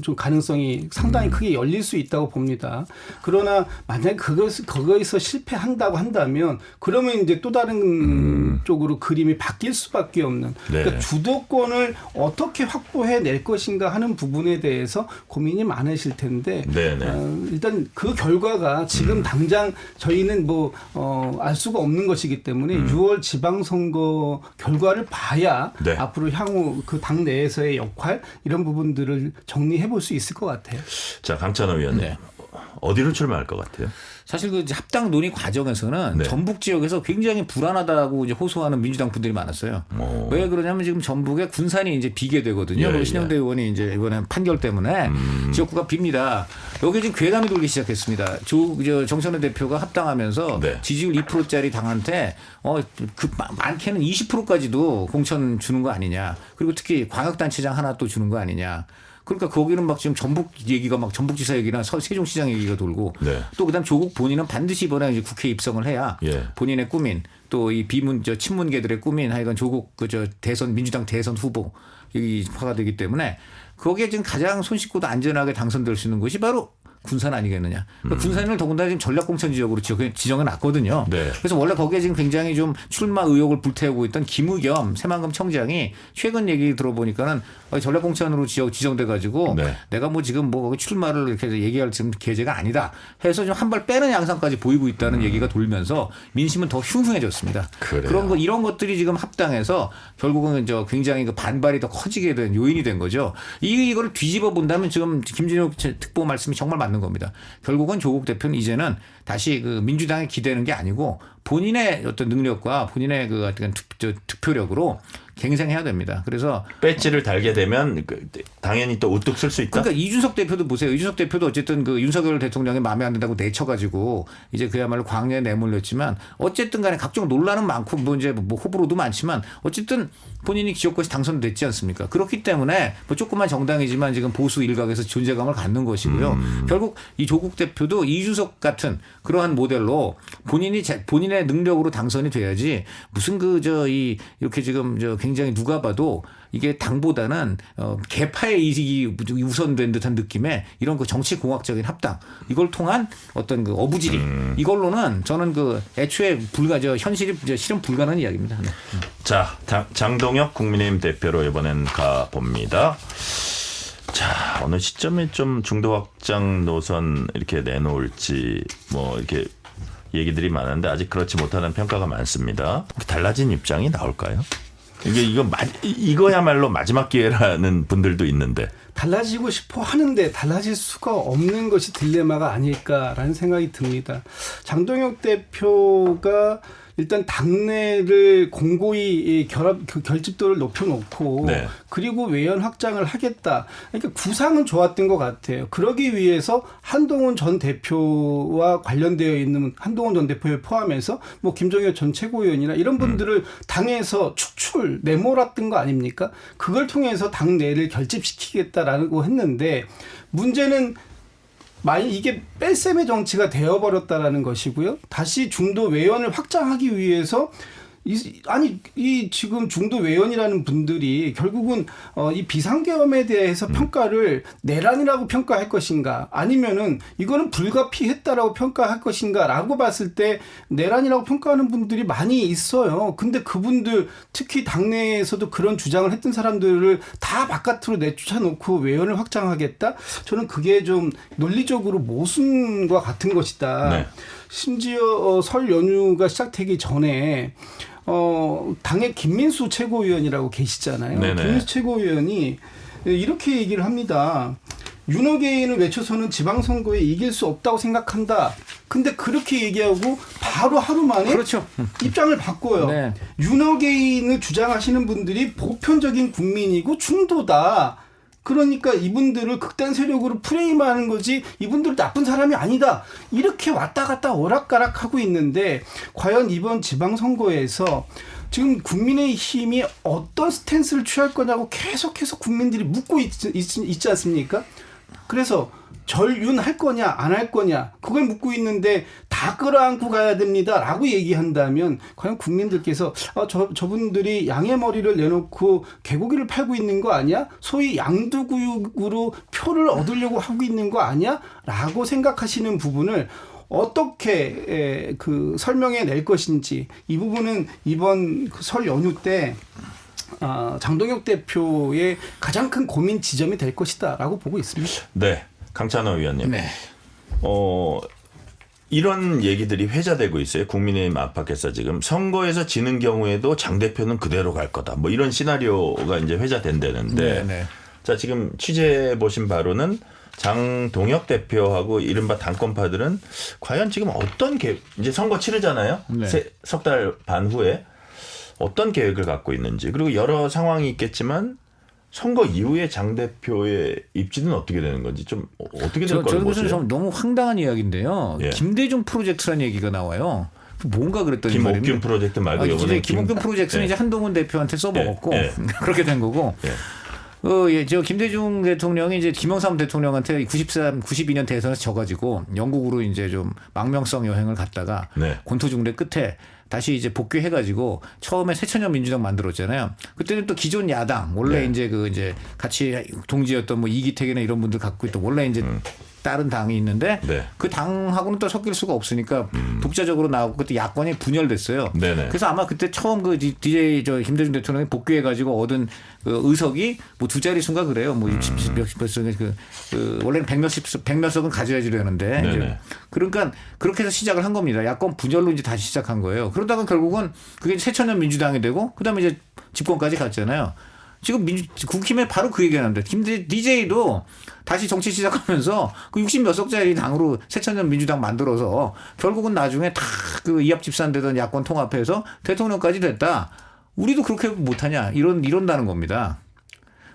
좀 가능성이 상당히 크게 열릴 수 있다고 봅니다. 그러나 만약에 거기서 실패한다고 한다면 그러면 이제 또 다른 쪽으로 그림이 바뀔 수밖에 없는 네. 그러니까 주도권을 어떻게 확보해 낼 것인가 하는 부분에 대해서 고민이 많으실 텐데 일단 그 결과가 지금 당장 저희는 뭐 알 수가 없는 것이기 때문에 6월 지방선거 결과를 봐야 네. 앞으로 향후 그 당 내에서의 역할 이런 부분들을 정리해 볼 수 있을 것 같아요. 자, 강찬호 위원님. 네. 어디로 출마할 것 같아요? 사실 그 합당 논의 과정에서는 네. 전북 지역에서 굉장히 불안하다고 이제 호소하는 민주당 분들이 많았어요. 왜 그러냐면 지금 전북에 군산이 이제 비게 되거든요. 예, 신영대 의원이 이제 이번에 판결 때문에 지역구가 빕니다. 여기 지금 괴담이 돌기 시작했습니다. 정선우 대표가 합당하면서 네. 지지율 2%짜리 당한테 그 많게는 20%까지도 공천 주는 거 아니냐. 그리고 특히 광역단체장 하나 또 주는 거 아니냐. 그러니까 거기는 막 지금 전북 얘기가 막 전북지사 얘기나 세종시장 얘기가 돌고 네. 또 그다음 조국 본인은 반드시 이번에 이제 국회에 입성을 해야 본인의 꿈인 또 이 친문계들의 꿈인 하여간 조국 민주당 대선 후보 여기화가 되기 때문에 거기에 지금 가장 손쉽고도 안전하게 당선될 수 있는 것이 바로 군산 아니겠느냐. 그러니까 군산을 더군다나 지금 전략공천 지역으로 지정해 놨거든요. 네. 그래서 원래 거기에 지금 굉장히 좀 출마 의혹을 불태우고 있던 김우겸 새만금 청장이 최근 얘기 들어보니까는 전략공천으로 지정돼 가지고 네. 내가 뭐 지금 뭐 거기 출마를 이렇게 얘기할 지금 계제가 아니다 해서 좀 한 발 빼는 양상까지 보이고 있다는 얘기가 돌면서 민심은 더 흉흉해졌습니다. 그래요. 그런 거 이런 것들이 지금 합당해서 결국은 굉장히 그 반발이 더 커지게 된 요인이 된 거죠. 이걸 뒤집어 본다면 지금 김진욱 특보 말씀이 정말 맞는 겁니다. 결국은 조국 대표는 이제는 다시 그 민주당에 기대는 게 아니고 본인의 어떤 능력과 본인의 그 득표력으로 갱생해야 됩니다. 그래서 배지를 달게 되면 당연히 또 우뚝 쓸 수 있다. 그러니까 이준석 대표도 보세요. 이준석 대표도 어쨌든 그 윤석열 대통령이 마음에 안 든다고 내쳐가지고 이제 그야말로 광야에 내몰렸지만 어쨌든 간에 각종 논란은 많고 뭐 이제 뭐 호불호도 많지만 어쨌든 본인이 지역구에서 당선됐지 않습니까? 그렇기 때문에 뭐 조그만 정당이지만 지금 보수 일각에서 존재감을 갖는 것이고요. 결국 이 조국 대표도 이준석 같은 그러한 모델로 본인의 능력으로 당선이 돼야지 무슨 이렇게 지금 굉장히 누가 봐도 이게 당보다는 개파의 이익이 우선된 듯한 느낌의 이런 그 정치공학적인 합당 이걸 통한 어떤 그 어부지리 이걸로는 저는 그 애초에 현실이 실현 불가능한 이야기입니다. 네. 자, 장동혁 국민의힘 대표로 이번엔 가봅니다. 자, 어느 시점에 좀 중도 확장 노선 이렇게 내놓을지 뭐 이렇게 얘기들이 많은데 아직 그렇지 못하는 평가가 많습니다. 달라진 입장이 나올까요? 이거야말로 마지막 기회라는 분들도 있는데. 달라지고 싶어 하는데 달라질 수가 없는 것이 딜레마가 아닐까라는 생각이 듭니다. 장동혁 대표가 일단 당내를 공고히 결집도를 높여놓고 네. 그리고 외연 확장을 하겠다. 그러니까 구상은 좋았던 것 같아요. 그러기 위해서 한동훈 전 대표와 관련되어 있는 한동훈 전 대표를 포함해서 뭐 김종혁 전 최고위원이나 이런 분들을 당에서 내몰았던 거 아닙니까? 그걸 통해서 당내를 결집시키겠다라고 했는데 문제는 만약 이게 뺄셈의 정치가 되어버렸다라는 것이고요. 다시 중도 외연을 확장하기 위해서 이 지금 중도 외연이라는 분들이 결국은 이 비상계엄에 대해서 평가를 내란이라고 평가할 것인가 아니면은 이거는 불가피했다라고 평가할 것인가라고 봤을 때 내란이라고 평가하는 분들이 많이 있어요. 근데 그분들 특히 당내에서도 그런 주장을 했던 사람들을 다 바깥으로 내쫓아놓고 외연을 확장하겠다? 저는 그게 좀 논리적으로 모순과 같은 것이다. 네. 심지어 설 연휴가 시작되기 전에 당의 김민수 최고위원이라고 계시잖아요. 네네. 김민수 최고위원이 이렇게 얘기를 합니다. 윤호개인을 외쳐서는 지방선거에 이길 수 없다고 생각한다. 근데 그렇게 얘기하고 바로 하루 만에 그렇죠. 입장을 바꿔요. 네. 윤호개인을 주장하시는 분들이 보편적인 국민이고 중도다. 그러니까 이분들을 극단 세력으로 프레임하는 거지 이분들 나쁜 사람이 아니다. 이렇게 왔다 갔다 오락가락 하고 있는데 과연 이번 지방선거에서 지금 국민의힘이 어떤 스탠스를 취할 거냐고 계속해서 국민들이 묻고 있지 않습니까? 그래서 절윤할 거냐 안 할 거냐 그걸 묻고 있는데 다 끌어안고 가야 됩니다라고 얘기한다면 과연 국민들께서 저분들이 양의 머리를 내놓고 개고기를 팔고 있는 거 아니야? 소위 양두구육으로 표를 얻으려고 하고 있는 거 아니야? 라고 생각하시는 부분을 어떻게 그 설명해 낼 것인지 이 부분은 이번 설 연휴 때 장동혁 대표의 가장 큰 고민 지점이 될 것이다라고 보고 있습니다. 네, 강찬호 의원님. 네. 이런 얘기들이 회자되고 있어요. 국민의힘 안팎에서 지금 선거에서 지는 경우에도 장 대표는 그대로 갈 거다. 뭐 이런 시나리오가 이제 회자된다는데. 네. 자, 지금 취재해 보신 바로는 장동혁 대표하고 이른바 당권파들은 과연 지금 어떤 이제 선거 치르잖아요. 네. 석 달 반 후에 어떤 계획을 갖고 있는지 그리고 여러 상황이 있겠지만 선거 이후에 장 대표의 입지는 어떻게 되는 건지 좀 어떻게 될 거라고 보세요? 저는 너무 황당한 이야기인데요. 예. 김대중 프로젝트라는 얘기가 나와요. 뭔가 그랬더니 김옥균 프로젝트 말고 이번에 김옥균 프로젝트는 예. 이제 한동훈 대표한테 써먹었고 예. 그렇게 된 거고. 예. 저 김대중 대통령이 이제 김영삼 대통령한테 92년 대선에서 져가지고 영국으로 이제 좀 망명성 여행을 갔다가 네. 권투중대 끝에 다시 이제 복귀해가지고 처음에 새천년 민주당 만들었잖아요. 그때는 또 기존 야당 원래 네. 이제 같이 동지였던 뭐 이기택이나 이런 분들 갖고 있던 원래 이제 다른 당이 있는데 네. 그 당하고는 또 섞일 수가 없으니까 독자적으로 나오고 그때 야권이 분열됐어요. 네네. 그래서 아마 그때 처음 그 DJ 김대중 대통령이 복귀해가지고 얻은 그 의석이 뭐 두 자릿수인가 그래요. 뭐 60 몇십 그 원래는 100몇 석은 가져야지 되는데 이제 그러니까 그렇게 해서 시작을 한 겁니다. 야권 분열로 이제 다시 시작한 거예요. 그러다가 결국은 그게 새천년 민주당이 되고 그다음에 이제 집권까지 갔잖아요. 지금 국힘에 바로 그 얘기하는데 DJ도 다시 정치 시작하면서 그 60몇 석짜리 당으로 새천년 민주당 만들어서 결국은 나중에 다 그 이합집산되던 야권 통합해서 대통령까지 됐다. 우리도 그렇게 못하냐 이런다는 겁니다.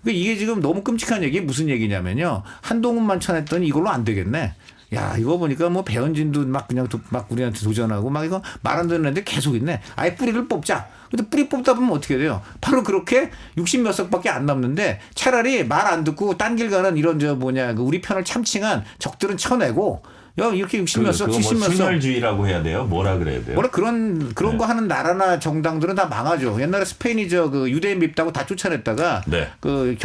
그러니까 이게 지금 너무 끔찍한 얘기 무슨 얘기냐면요. 한동훈만 쳐냈더니 이걸로 안 되겠네. 야, 이거 보니까 뭐 배현진도 막 그냥 막 우리한테 도전하고 막 이거 말 안 듣는 애들 계속 있네. 아예 뿌리를 뽑자. 근데 뿌리 뽑다 보면 어떻게 돼요? 바로 그렇게 60몇 석밖에 안 남는데 차라리 말 안 듣고 딴 길 가는 이런 그 우리 편을 참칭한 적들은 쳐내고 야, 이렇게 60몇 석, 70몇 석. 순혈주의라고 해야 돼요? 뭐라 그래야 돼요? 원래 그런 거 하는 나라나 정당들은 다 망하죠. 옛날에 스페인이 그 유대인 밉다고 다 쫓아냈다가 그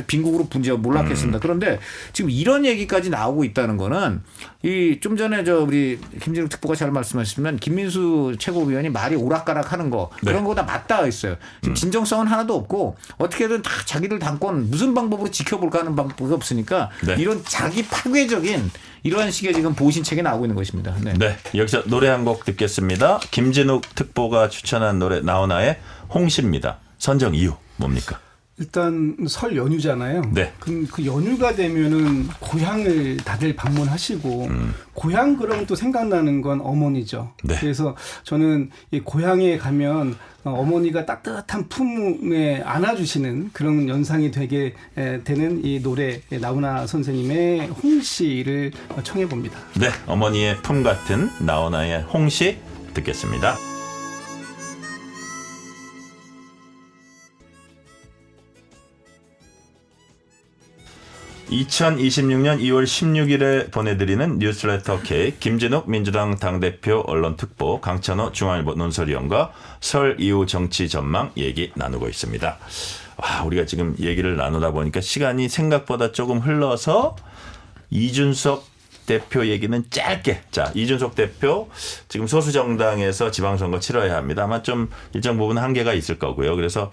빈국으로 분지하고 몰락했습니다. 그런데 지금 이런 얘기까지 나오고 있다는 거는 이 좀 전에 우리 김진욱 특보가 잘 말씀하셨지만 김민수 최고위원이 말이 오락가락 하는 거 그런 거 다 맞닿아 있어요. 지금 진정성은 하나도 없고 어떻게든 다 자기들 당권 무슨 방법으로 지켜볼까 하는 방법이 없으니까 이런 자기 파괴적인 이러한 식의 지금 보신책이 나오고 있는 것입니다. 네, 여기서 노래 한 곡 듣겠습니다. 김진욱 특보가 추천한 노래 나훈아의 홍시입니다. 선정 이유 뭡니까? 일단 설 연휴잖아요. 네. 그 연휴가 되면은 고향을 다들 방문하시고 고향 그러면 또 생각나는 건 어머니죠. 네. 그래서 저는 이 고향에 가면 어머니가 따뜻한 품에 안아주시는 그런 연상이 되게 되는 이 노래 나훈아 선생님의 홍시를 청해 봅니다. 네, 어머니의 품 같은 나훈아의 홍시 듣겠습니다. (2026년 2월 16일에) 보내드리는 뉴스레터 K 김진욱 민주당 당대표 언론특보 강찬호 중앙일보 논설위원과 설 이후 정치 전망 얘기 나누고 있습니다. 우리가 지금 얘기를 나누다 보니까 시간이 생각보다 조금 흘러서 이준석 대표 얘기는 짧게. 자, 이준석 대표 지금 소수정당에서 지방선거 치러야 합니다. 아마 좀 일정 부분 한계가 있을 거고요. 그래서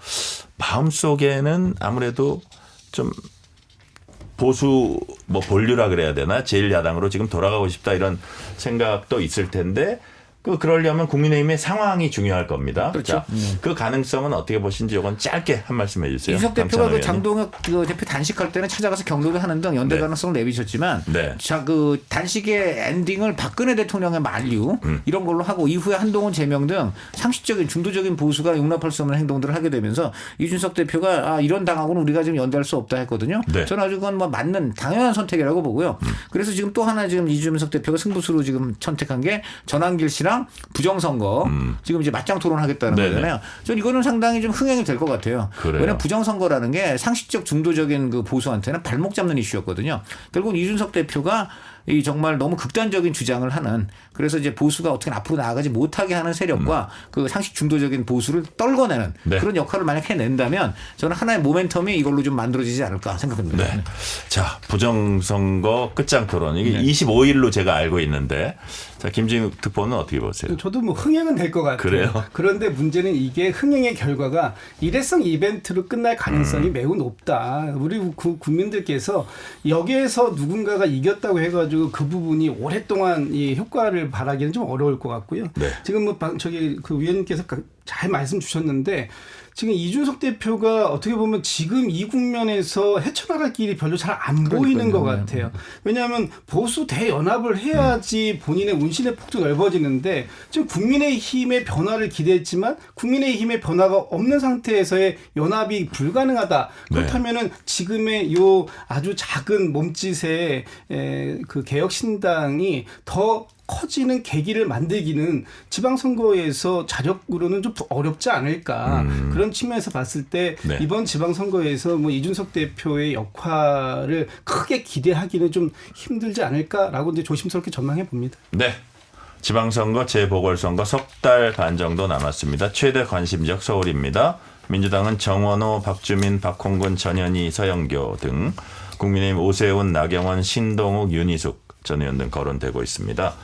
마음속에는 아무래도 좀 보수 본류라 그래야 되나 제1야당으로 지금 돌아가고 싶다 이런 생각도 있을 텐데 그러려면 국민의힘의 상황이 중요할 겁니다. 그렇죠. 자, 그 가능성은 어떻게 보시는지 이건 짧게 한 말씀해 주세요. 이준석 대표가 그 의원님. 장동혁 그 대표 단식할 때는 찾아가서 격려를 하는 등 연대 네. 가능성을 내비쳤지만 네. 자, 그 단식의 엔딩을 박근혜 대통령의 만류 이런 걸로 하고 이후에 한동훈 제명 등 상식적인 중도적인 보수가 용납할 수 없는 행동들을 하게 되면서 이준석 대표가 이런 당하고는 우리가 지금 연대할 수 없다 했거든요. 네. 저는 아주 그건 뭐 맞는 당연한 선택이라고 보고요. 그래서 지금 또 하나 지금 이준석 대표가 승부수로 지금 선택한 게 전환길 씨랑 부정선거 지금 이제 맞짱 토론하겠다는 네네. 거잖아요. 전 이거는 상당히 좀 흥행이 될 것 같아요. 그래요. 왜냐하면 부정선거라는 게 상식적 중도적인 그 보수한테는 발목 잡는 이슈였거든요. 결국 이준석 대표가 이 정말 너무 극단적인 주장을 하는 그래서 이제 보수가 어떻게 앞으로 나아가지 못하게 하는 세력과 그 상식 중도적인 보수를 떨궈내는 네. 그런 역할을 만약 해낸다면 저는 하나의 모멘텀이 이걸로 좀 만들어지지 않을까 생각합니다. 네. 자, 부정선거 끝장 토론. 이게 25일로 제가 알고 있는데, 자, 김진욱 특보는 어떻게 보세요? 저도 뭐 흥행은 될 것 같아요. 그래요? 그런데 문제는 이게 흥행의 결과가 일회성 이벤트로 끝날 가능성이 매우 높다. 우리 국민들께서 여기에서 누군가가 이겼다고 해가지고 그 부분이 오랫동안 이 효과를 바라기는 좀 어려울 것 같고요. 네. 지금 뭐 저기 그 위원님께서 잘 말씀 주셨는데 지금 이준석 대표가 어떻게 보면 지금 이 국면에서 헤쳐나갈 길이 별로 잘 안 보이는 것 같아요. 왜냐하면 보수 대연합을 해야지 본인의 운신의 폭도 넓어지는데 지금 국민의힘의 변화를 기대했지만 국민의힘의 변화가 없는 상태에서의 연합이 불가능하다. 그렇다면은 지금의 요 아주 작은 몸짓의 그 개혁신당이 더 커지는 계기를 만들기는 지방선거에서 자력으로는 좀 어렵지 않을까. 그런 측면에서 봤을 때 네. 이번 지방선거에서 뭐 이준석 대표의 역할을 크게 기대하기는 좀 힘들지 않을까라고 이제 조심스럽게 전망해 봅니다. 네. 지방선거, 재보궐선거 석 달 반 정도 남았습니다. 최대 관심적 서울입니다. 민주당은 정원호, 박주민, 박홍근, 전현희, 서영교 등 국민의힘 오세훈, 나경원, 신동욱, 윤희숙 전 의원 등 거론되고 있습니다.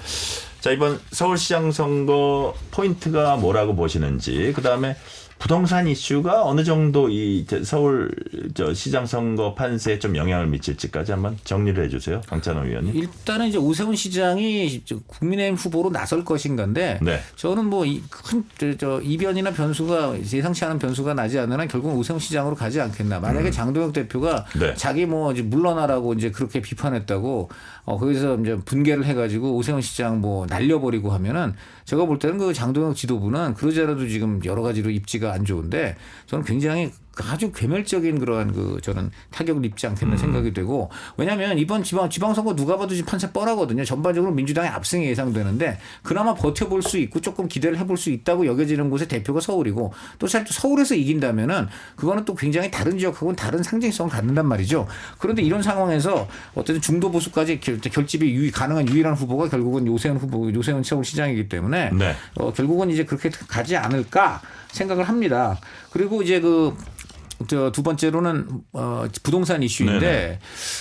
자, 이번 서울시장 선거 포인트가 뭐라고 보시는지, 그다음에 부동산 이슈가 어느 정도 이 서울 시장 선거 판세에 좀 영향을 미칠지까지 한번 정리를 해주세요, 강찬호 의원님. 일단은 이제 오세훈 시장이 국민의힘 후보로 나설 것인가인데 네. 저는 뭐 큰 이변이나 변수가 예상치 않은 변수가 나지 않으나 결국 오세훈 시장으로 가지 않겠나. 만약에 장동혁 대표가 네. 자기 뭐 이제 물러나라고 이제 그렇게 비판했다고 거기서 이제 분개를 해가지고 오세훈 시장 뭐 날려버리고 하면은 제가 볼 때는 그 장동혁 지도부는 그러지 않아도 지금 여러 가지로 입지가 안 좋은데 저는 굉장히 아주 괴멸적인 그러한 저는 타격을 입지 않겠나 생각이 되고 왜냐하면 이번 지방선거 누가 봐도 지금 판세 뻔하거든요. 전반적으로 민주당의 압승이 예상되는데 그나마 버텨볼 수 있고 조금 기대를 해볼 수 있다고 여겨지는 곳의 대표가 서울이고 또 서울에서 이긴다면은 그거는 또 굉장히 다른 지역하고는 다른 상징성을 갖는단 말이죠. 그런데 이런 상황에서 어쨌든 중도 보수까지 결집이 가능한 유일한 후보가 결국은 요세훈 서울시장이기 때문에 네. 결국은 이제 그렇게 가지 않을까 생각을 합니다. 그리고 이제 두 번째로는 부동산 이슈인데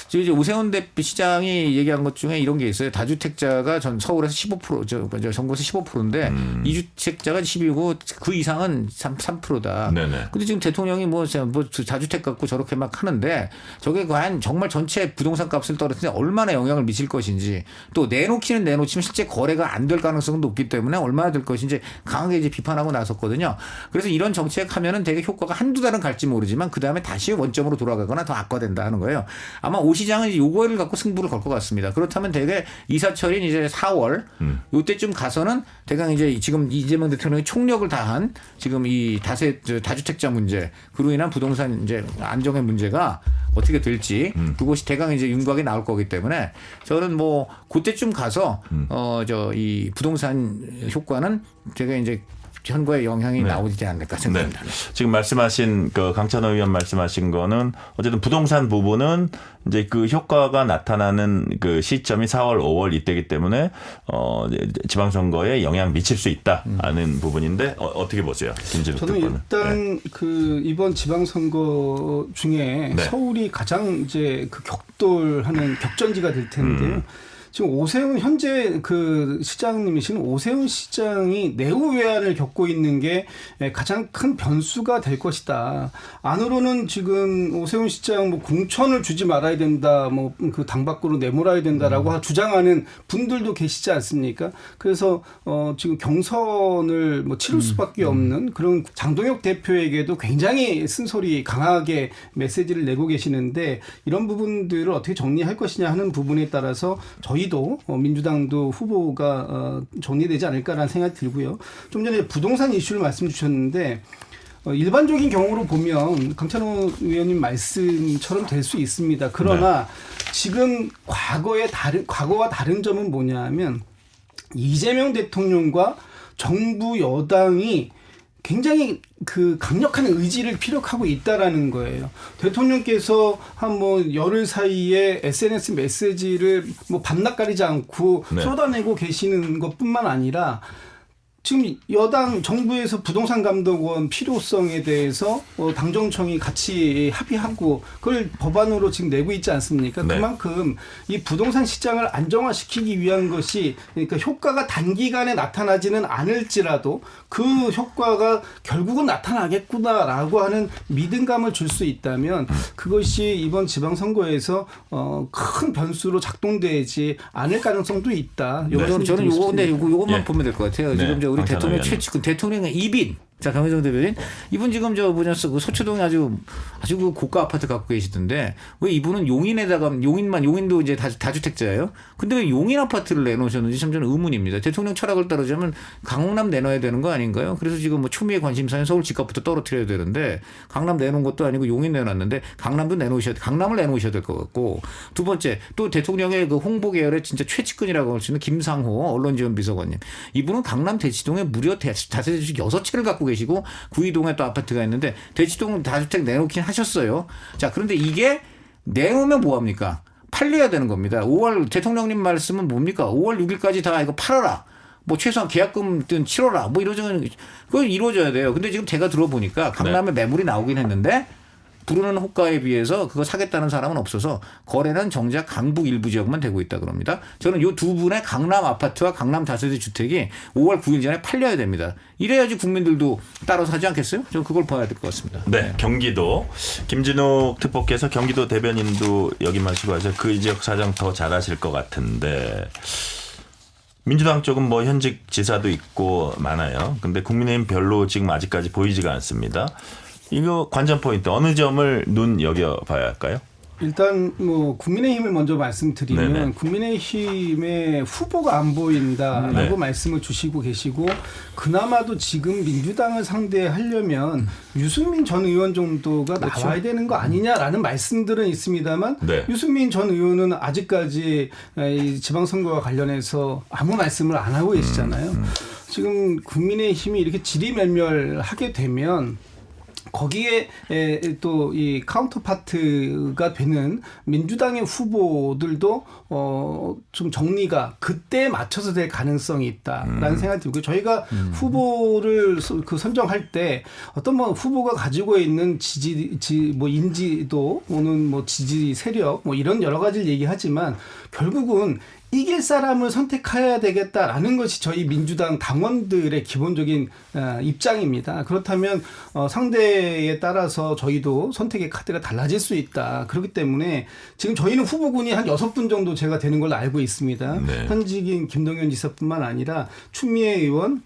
이제 오세훈 대표 시장이 얘기한 것 중에 이런 게 있어요. 다주택자가 전 서울에서 15% 전국에서 15%인데 2주택자가 12고 그 이상은 3%다. 네네. 근데 지금 대통령이 뭐 다주택 갖고 저렇게 막 하는데 저게 과연 정말 전체 부동산 값을 떨어뜨리는데 얼마나 영향을 미칠 것인지 또 내놓지면 실제 거래가 안 될 가능성은 높기 때문에 얼마나 될 것인지 강하게 이제 비판하고 나섰거든요. 그래서 이런 정책 하면은 되게 효과가 한두 달은 갈지 모르지만 그 다음에 다시 원점으로 돌아가거나 더 악화된다 하는 거예요. 아마 오 시장은 요거를 갖고 승부를 걸 것 같습니다. 그렇다면 되게 이사철인 이제 4월 요때쯤 가서는 대강 이제 지금 이재명 대통령이 총력을 다한 지금 이 다주택자 문제 그로 인한 부동산 이제 안정의 문제가 어떻게 될지 그것이 대강 이제 윤곽이 나올 거기 때문에 저는 뭐 그때쯤 가서 이 부동산 효과는 제가 이제 현거에 영향이 나오지 않을까 생각합니다. 네. 지금 말씀하신 강찬호 의원 말씀하신 거는 어쨌든 부동산 부분은 이제 그 효과가 나타나는 그 시점이 4월, 5월 이때이기 때문에 지방선거에 영향 미칠 수 있다는 부분인데 어떻게 보세요, 김진욱 저는 특보는? 일단 그 이번 지방선거 중에 네. 서울이 가장 이제 그 격돌하는 격전지가 될 텐데요. 지금 오세훈 현재 그 시장님이신 오세훈 시장이 내후 외환을 겪고 있는 게 가장 큰 변수가 될 것이다. 안으로는 지금 오세훈 시장 뭐 공천을 주지 말아야 된다, 뭐 그 당 밖으로 내몰아야 된다라고 주장하는 분들도 계시지 않습니까? 그래서 지금 경선을 뭐 치를 수밖에 없는 그런 장동혁 대표에게도 굉장히 쓴소리 강하게 메시지를 내고 계시는데 이런 부분들을 어떻게 정리할 것이냐 하는 부분에 따라서 저희도 민주당도 후보가 정리되지 않을까라는 생각이 들고요. 좀 전에 부동산 이슈를 말씀 주셨는데 일반적인 경우로 보면 강찬호 의원님 말씀처럼 될 수 있습니다. 그러나 지금 과거와 다른 점은 뭐냐면 이재명 대통령과 정부 여당이 굉장히 그 강력한 의지를 피력하고 있다라는 거예요. 대통령께서 한 뭐 열흘 사이에 SNS 메시지를 뭐 밤낮 가리지 않고 쏟아내고 계시는 것뿐만 아니라 지금 여당 정부에서 부동산 감독원 필요성에 대해서 당정청이 같이 합의하고 그걸 법안으로 지금 내고 있지 않습니까? 네. 그만큼 이 부동산 시장을 안정화시키기 위한 것이 그러니까 효과가 단기간에 나타나지는 않을지라도 그 효과가 결국은 나타나겠구나라고 하는 믿음감을 줄 수 있다면 그것이 이번 지방선거에서 큰 변수로 작동되지 않을 가능성도 있다. 저는 요것만 예. 보면 될 것 같아요. 네. 지금 우리 대통령 최측근 대통령의 이빈. 자, 강혜정 대변인. 이분 지금 그 소초동에 아주 그 고가 아파트 갖고 계시던데 왜 이분은 용인도 이제 다주택자예요? 근데 왜 용인 아파트를 내놓으셨는지 참 저는 의문입니다. 대통령 철학을 따르자면 강남 내놔야 되는 거 아닌가요? 그래서 지금 뭐 추미애 관심사인 서울 집값부터 떨어뜨려야 되는데 강남 내놓은 것도 아니고 용인 내놨는데 강남을 내놓으셔야 될 것 같고 두 번째 또 대통령의 그 홍보 계열의 진짜 최측근이라고 할 수 있는 김상호 언론지원비서관님. 이분은 강남 대치동에 무려 다세대주택 6채를 갖고 계시고 구이동에 또 아파트가 있는데 대치동 다주택 내놓긴 하셨어요. 자, 그런데 이게 내놓으면 뭐합니까? 팔려야 되는 겁니다. 5월 대통령님 말씀은 뭡니까? 5월 6일까지 다 이거 팔아라. 뭐 최소한 계약금든 치러라. 뭐 이러저런 그거 이루어져야 돼요. 근데 지금 제가 들어보니까 강남에 매물이 나오긴 했는데 부르는 호가에 비해서 그거 사겠다는 사람은 없어서 거래는 정작 강북 일부 지역만 되고 있다 그럽니다. 저는 이 두 분의 강남 아파트와 강남 다세대 주택이 5월 9일 전에 팔려야 됩니다. 이래야지 국민들도 따라서 하지 않겠어요? 저는 그걸 봐야 될 것 같습니다. 네, 경기도 김진욱 특보께서 경기도 대변인도 역임하시고 해서 그 지역 사정 더 잘하실 것 같은데 민주당 쪽은 뭐 현직 지사도 있고 많아요. 근데 국민의힘 별로 지금 아직까지 보이지가 않습니다. 이거 관전 포인트 어느 점을 눈여겨봐야 할까요? 일단 뭐 국민의힘을 먼저 말씀드리면 네네. 국민의힘의 후보가 안 보인다라고 네. 말씀을 주시고 계시고 그나마도 지금 민주당을 상대하려면 유승민 전 의원 정도가 그렇죠. 나와야 되는 거 아니냐라는 말씀들은 있습니다만 네. 유승민 전 의원은 아직까지 이 지방선거와 관련해서 아무 말씀을 안 하고 계시잖아요. 지금 국민의힘이 이렇게 지리멸멸하게 되면 거기에 또 이 카운터파트가 되는 민주당의 후보들도 좀 정리가 그때에 맞춰서 될 가능성이 있다라는 생각이 들고요. 저희가 후보를 선정할 때 어떤 뭐 후보가 가지고 있는 뭐 인지도 또는 뭐 지지 세력 뭐 이런 여러 가지를 얘기하지만 결국은 이길 사람을 선택해야 되겠다라는 것이 저희 민주당 당원들의 기본적인 입장입니다. 그렇다면 상대에 따라서 저희도 선택의 카드가 달라질 수 있다. 그렇기 때문에 지금 저희는 후보군이 한 6분 정도 제가 되는 걸로 알고 있습니다. 네. 현직인 김동연 지사뿐만 아니라 추미애 의원,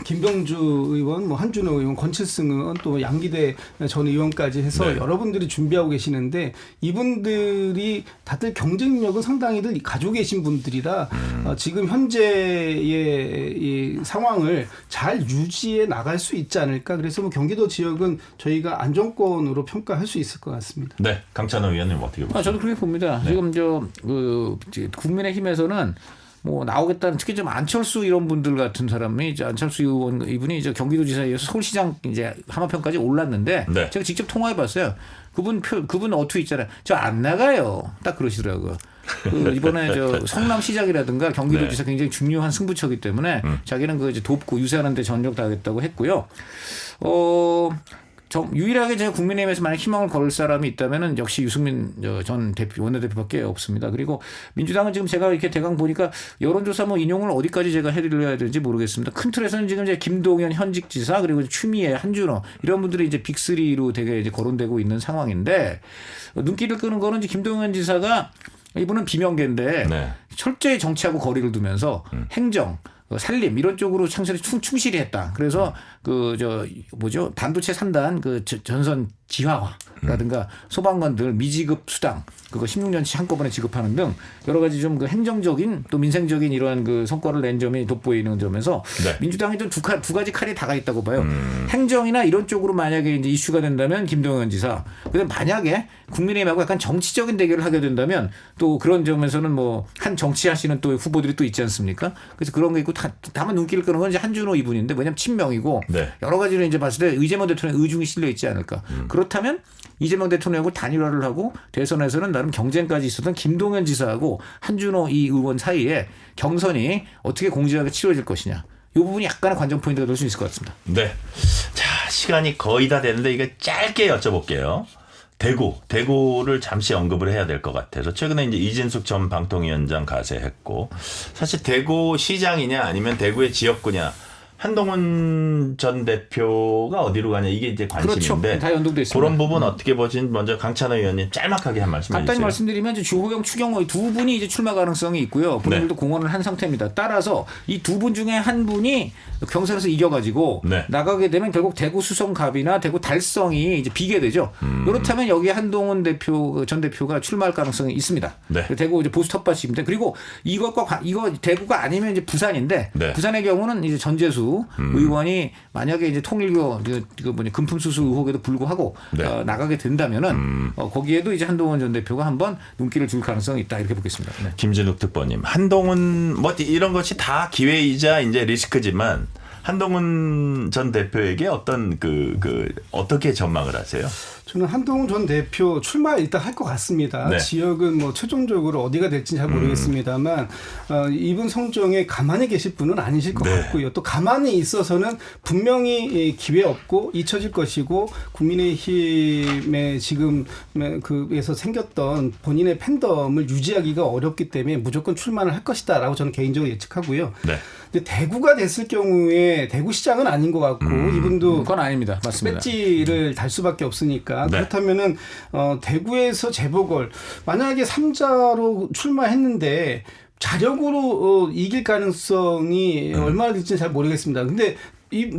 김병주 의원, 뭐 한준호 의원, 권칠승 의원, 또 양기대 전 의원까지 해서 네. 여러분들이 준비하고 계시는데 이분들이 다들 경쟁력은 상당히들 가지고 계신 분들이라 지금 현재의 이 상황을 잘 유지해 나갈 수 있지 않을까. 그래서 뭐 경기도 지역은 저희가 안정권으로 평가할 수 있을 것 같습니다. 네, 강찬호 의원님 어떻게 보십니까? 저도 그렇게 봅니다. 네. 지금 국민의힘에서는 뭐 나오겠다는 특히 좀 안철수 이런 분들 같은 사람이 이제 안철수 의원 이분이 이제 경기도지사에 이어서 서울시장 이제 하마평까지 올랐는데 네. 제가 직접 통화해봤어요. 그분 어투 있잖아요. 저 안 나가요. 딱 그러시더라고요. 이번에 저 성남시장이라든가 경기도지사 네. 굉장히 중요한 승부처기 때문에 자기는 그 이제 돕고 유세하는데 전력 다하겠다고 했고요. 유일하게 제가 국민의힘에서 만약 희망을 걸 사람이 있다면은 역시 유승민 전 대표 원내대표밖에 없습니다. 그리고 민주당은 지금 제가 이렇게 대강 보니까 여론조사 뭐 인용을 어디까지 제가 해드려야 되는지 모르겠습니다. 큰 틀에서는 지금 이제 김동연 현직 지사 그리고 추미애 한준호 이런 분들이 이제 빅3로 되게 이제 거론되고 있는 상황인데 눈길을 끄는 거는 이제 김동연 지사가 이분은 비명계인데 네. 철저히 정치하고 거리를 두면서 행정 살림 이런 쪽으로 창설에 충실히 했다. 그래서 반도체 3단 전선 지화화라든가 소방관들 미지급 수당 그거 16년치 한꺼번에 지급하는 등 여러 가지 좀 그 행정적인 또 민생적인 이러한 그 성과를 낸 점이 돋보이는 점에서 네. 민주당이 좀 두 가지 칼이 다가 있다고 봐요. 행정이나 이런 쪽으로 만약에 이제 이슈가 된다면 김동연 지사. 근데 만약에 국민의힘하고 약간 정치적인 대결을 하게 된다면 또 그런 점에서는 뭐 한 정치하시는 또 후보들이 또 있지 않습니까? 그래서 그런 게 있고 다만 눈길을 끄는 건 이제 한준호 이분인데 왜냐하면 친명이고 네. 여러 가지로 이제 봤을 때 의재명 대통령 의중이 실려 있지 않을까. 그렇다면 이재명 대통령하고 단일화를 하고 대선에서는 나름 경쟁까지 있었던 김동연 지사하고 한준호 이 의원 사이에 경선이 어떻게 공정하게 치러질 것이냐. 이 부분이 약간의 관전 포인트가 될 수 있을 것 같습니다. 네. 자, 시간이 거의 다 됐는데 이거 짧게 여쭤볼게요. 대구를 잠시 언급을 해야 될 것 같아서 최근에 이제 이진숙 전 방통위원장 가세했고 사실 대구 시장이냐 아니면 대구의 지역구냐 한동훈 전 대표가 어디로 가냐 이게 이제 관심인데 그렇죠. 다 연동돼 있습니다. 그런 부분 어떻게 보신 먼저 강찬호 의원님 짤막하게 한 말씀 해주세요. 간단히 말씀드리면 이제 주호영, 추경호 두 분이 이제 출마 가능성이 있고요. 본인들도 네. 공언을 한 상태입니다. 따라서 이 두 분 중에 한 분이 경선에서 이겨가지고 네. 나가게 되면 결국 대구 수성갑이나 대구 달성이 이제 비게 되죠. 그렇다면 여기에 한동훈 전 대표가 출마할 가능성이 있습니다. 네. 대구 이제 보수 텃밭입니다. 그리고 이거 대구가 아니면 이제 부산인데 네. 부산의 경우는 이제 전재수 의원이 만약에 이제 통일교 금품 수수 의혹에도 불구하고 네. 나가게 된다면은 거기에도 이제 한동훈 전 대표가 한번 눈길을 줄 가능성이 있다 이렇게 보겠습니다. 네. 김진욱 특보님, 한동훈 뭐 이런 것이 다 기회이자 이제 리스크지만 한동훈 전 대표에게 어떤 어떻게 전망을 하세요? 저는 한동훈 전 대표 출마 일단 할 것 같습니다. 네. 지역은 뭐 최종적으로 어디가 될지는 잘 모르겠습니다만 이분 성정에 가만히 계실 분은 아니실 것 네. 같고요. 또 가만히 있어서는 분명히 기회 없고 잊혀질 것이고 국민의힘에 지금 그에서 생겼던 본인의 팬덤을 유지하기가 어렵기 때문에 무조건 출마를 할 것이다라고 저는 개인적으로 예측하고요. 네. 근데 대구가 됐을 경우에 대구시장은 아닌 것 같고 이분도 그건 아닙니다. 맞습니다. 배지를 달 수밖에 없으니까 네. 그렇다면은 대구에서 재보궐 만약에 3자로 출마했는데 자력으로 이길 가능성이 얼마나 될지는 잘 모르겠습니다. 근데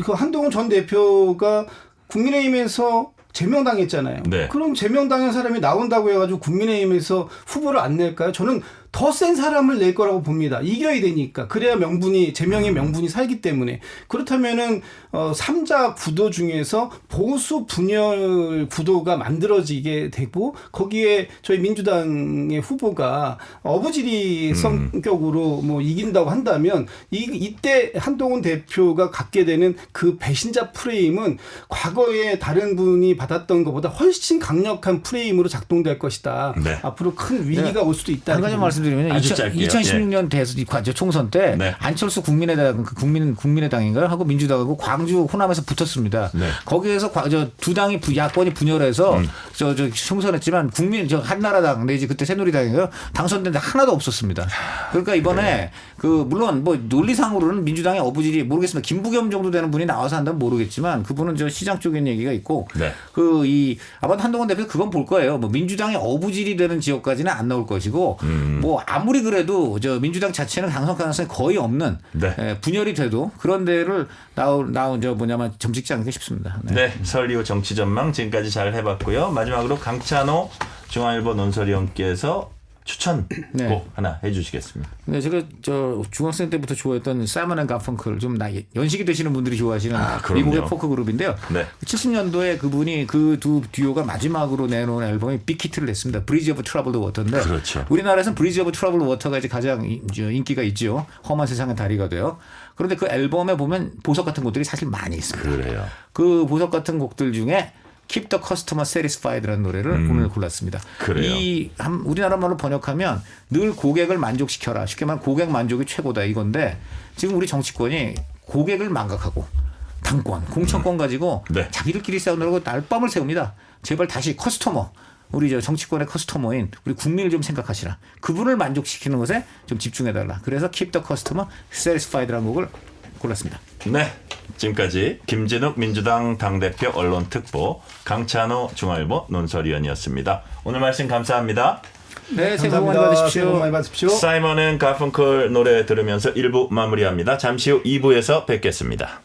그 한동훈 전 대표가 국민의힘에서 제명당했잖아요. 네. 그럼 제명당한 사람이 나온다고 해가지고 국민의힘에서 후보를 안 낼까요? 저는 더 센 사람을 낼 거라고 봅니다. 이겨야 되니까. 그래야 제명의 명분이 살기 때문에. 그렇다면은 3자 구도 중에서 보수 분열 구도가 만들어지게 되고 거기에 저희 민주당의 후보가 어부지리 성격으로 뭐 이긴다고 한다면 이때 한동훈 대표가 갖게 되는 그 배신자 프레임은 과거에 다른 분이 받았던 것보다 훨씬 강력한 프레임으로 작동될 것이다. 네. 앞으로 큰 위기가 올 수도 있다. 한 가지 말씀드리면 아주 짧게요. 2016년 총선 때 네. 안철수 국민의당인가 하고 민주당하고 광주 호남에서 붙었습니다. 네. 거기에서 두 당이 야권이 분열해서 총선했지만 한나라당 내지 그때 새누리당인가 당선된 데 하나도 없었습니다. 그러니까 이번에 물론 뭐 논리상으로는 민주당의 어부질이 모르겠습니다. 김부겸 정도 되는 분이 나와서 한다면 모르겠지만 그분은 시장 쪽인 얘기가 있고 네. 아마 한동훈 대표 그건 볼 거예요. 뭐 민주당의 어부질이 되는 지역까지는 안 나올 것이고 뭐 아무리 그래도 민주당 자체는 당선 가능성이 거의 없는 네. 분열이 돼도 그런 데를 점찍지 않을까 싶습니다. 네. 네, 설 이후 정치 전망 지금까지 잘 해봤고요. 마지막으로 강찬호 중앙일보 논설위원께서 추천 네. 꼭 하나 해주시겠습니다. 네, 제가 중학생 때부터 좋아했던 사이먼 앤 가펑클 좀 연식이 되시는 분들이 좋아하시는 그럼요. 미국의 포크 그룹인데요. 네. 70년도에 그분이 그 두 듀오가 마지막으로 내놓은 앨범이 빅히트를 냈습니다. 브리지 오브 트러블드 워터인데 그렇죠. 우리나라에서는 브리지 오브 트러블드 워터가 이제 가장 인기가 있죠. 험한 세상의 다리가 돼요. 그런데 그 앨범에 보면 보석 같은 곡들이 사실 많이 있습니다. 그래요. 그 보석 같은 곡들 중에 Keep the Customer Satisfied라는 노래를 오늘 골랐습니다. 그래요. 우리나라 말로 번역하면 늘 고객을 만족시켜라. 쉽게 말하면 고객 만족이 최고다 이건데 지금 우리 정치권이 고객을 망각하고 당권, 공천권 가지고 네. 자기들끼리 싸우느라고 날밤을 새웁니다. 제발 다시 커스터머, 우리 저 정치권의 커스터머인 우리 국민을 좀 생각하시라. 그분을 만족시키는 것에 좀 집중해달라. 그래서 Keep the Customer Satisfied라는 곡을 골랐습니다. 네. 지금까지 김진욱 민주당 당대표 언론특보, 강찬호 중앙일보 논설위원이었습니다. 오늘 말씀 감사합니다. 네, 새해 복 많이 감사합니다. 받으십시오. 새해 복 많이 받으십시오. 사이먼 앤 가펑클 노래 들으면서 1부 마무리합니다. 잠시 후 2부에서 뵙겠습니다.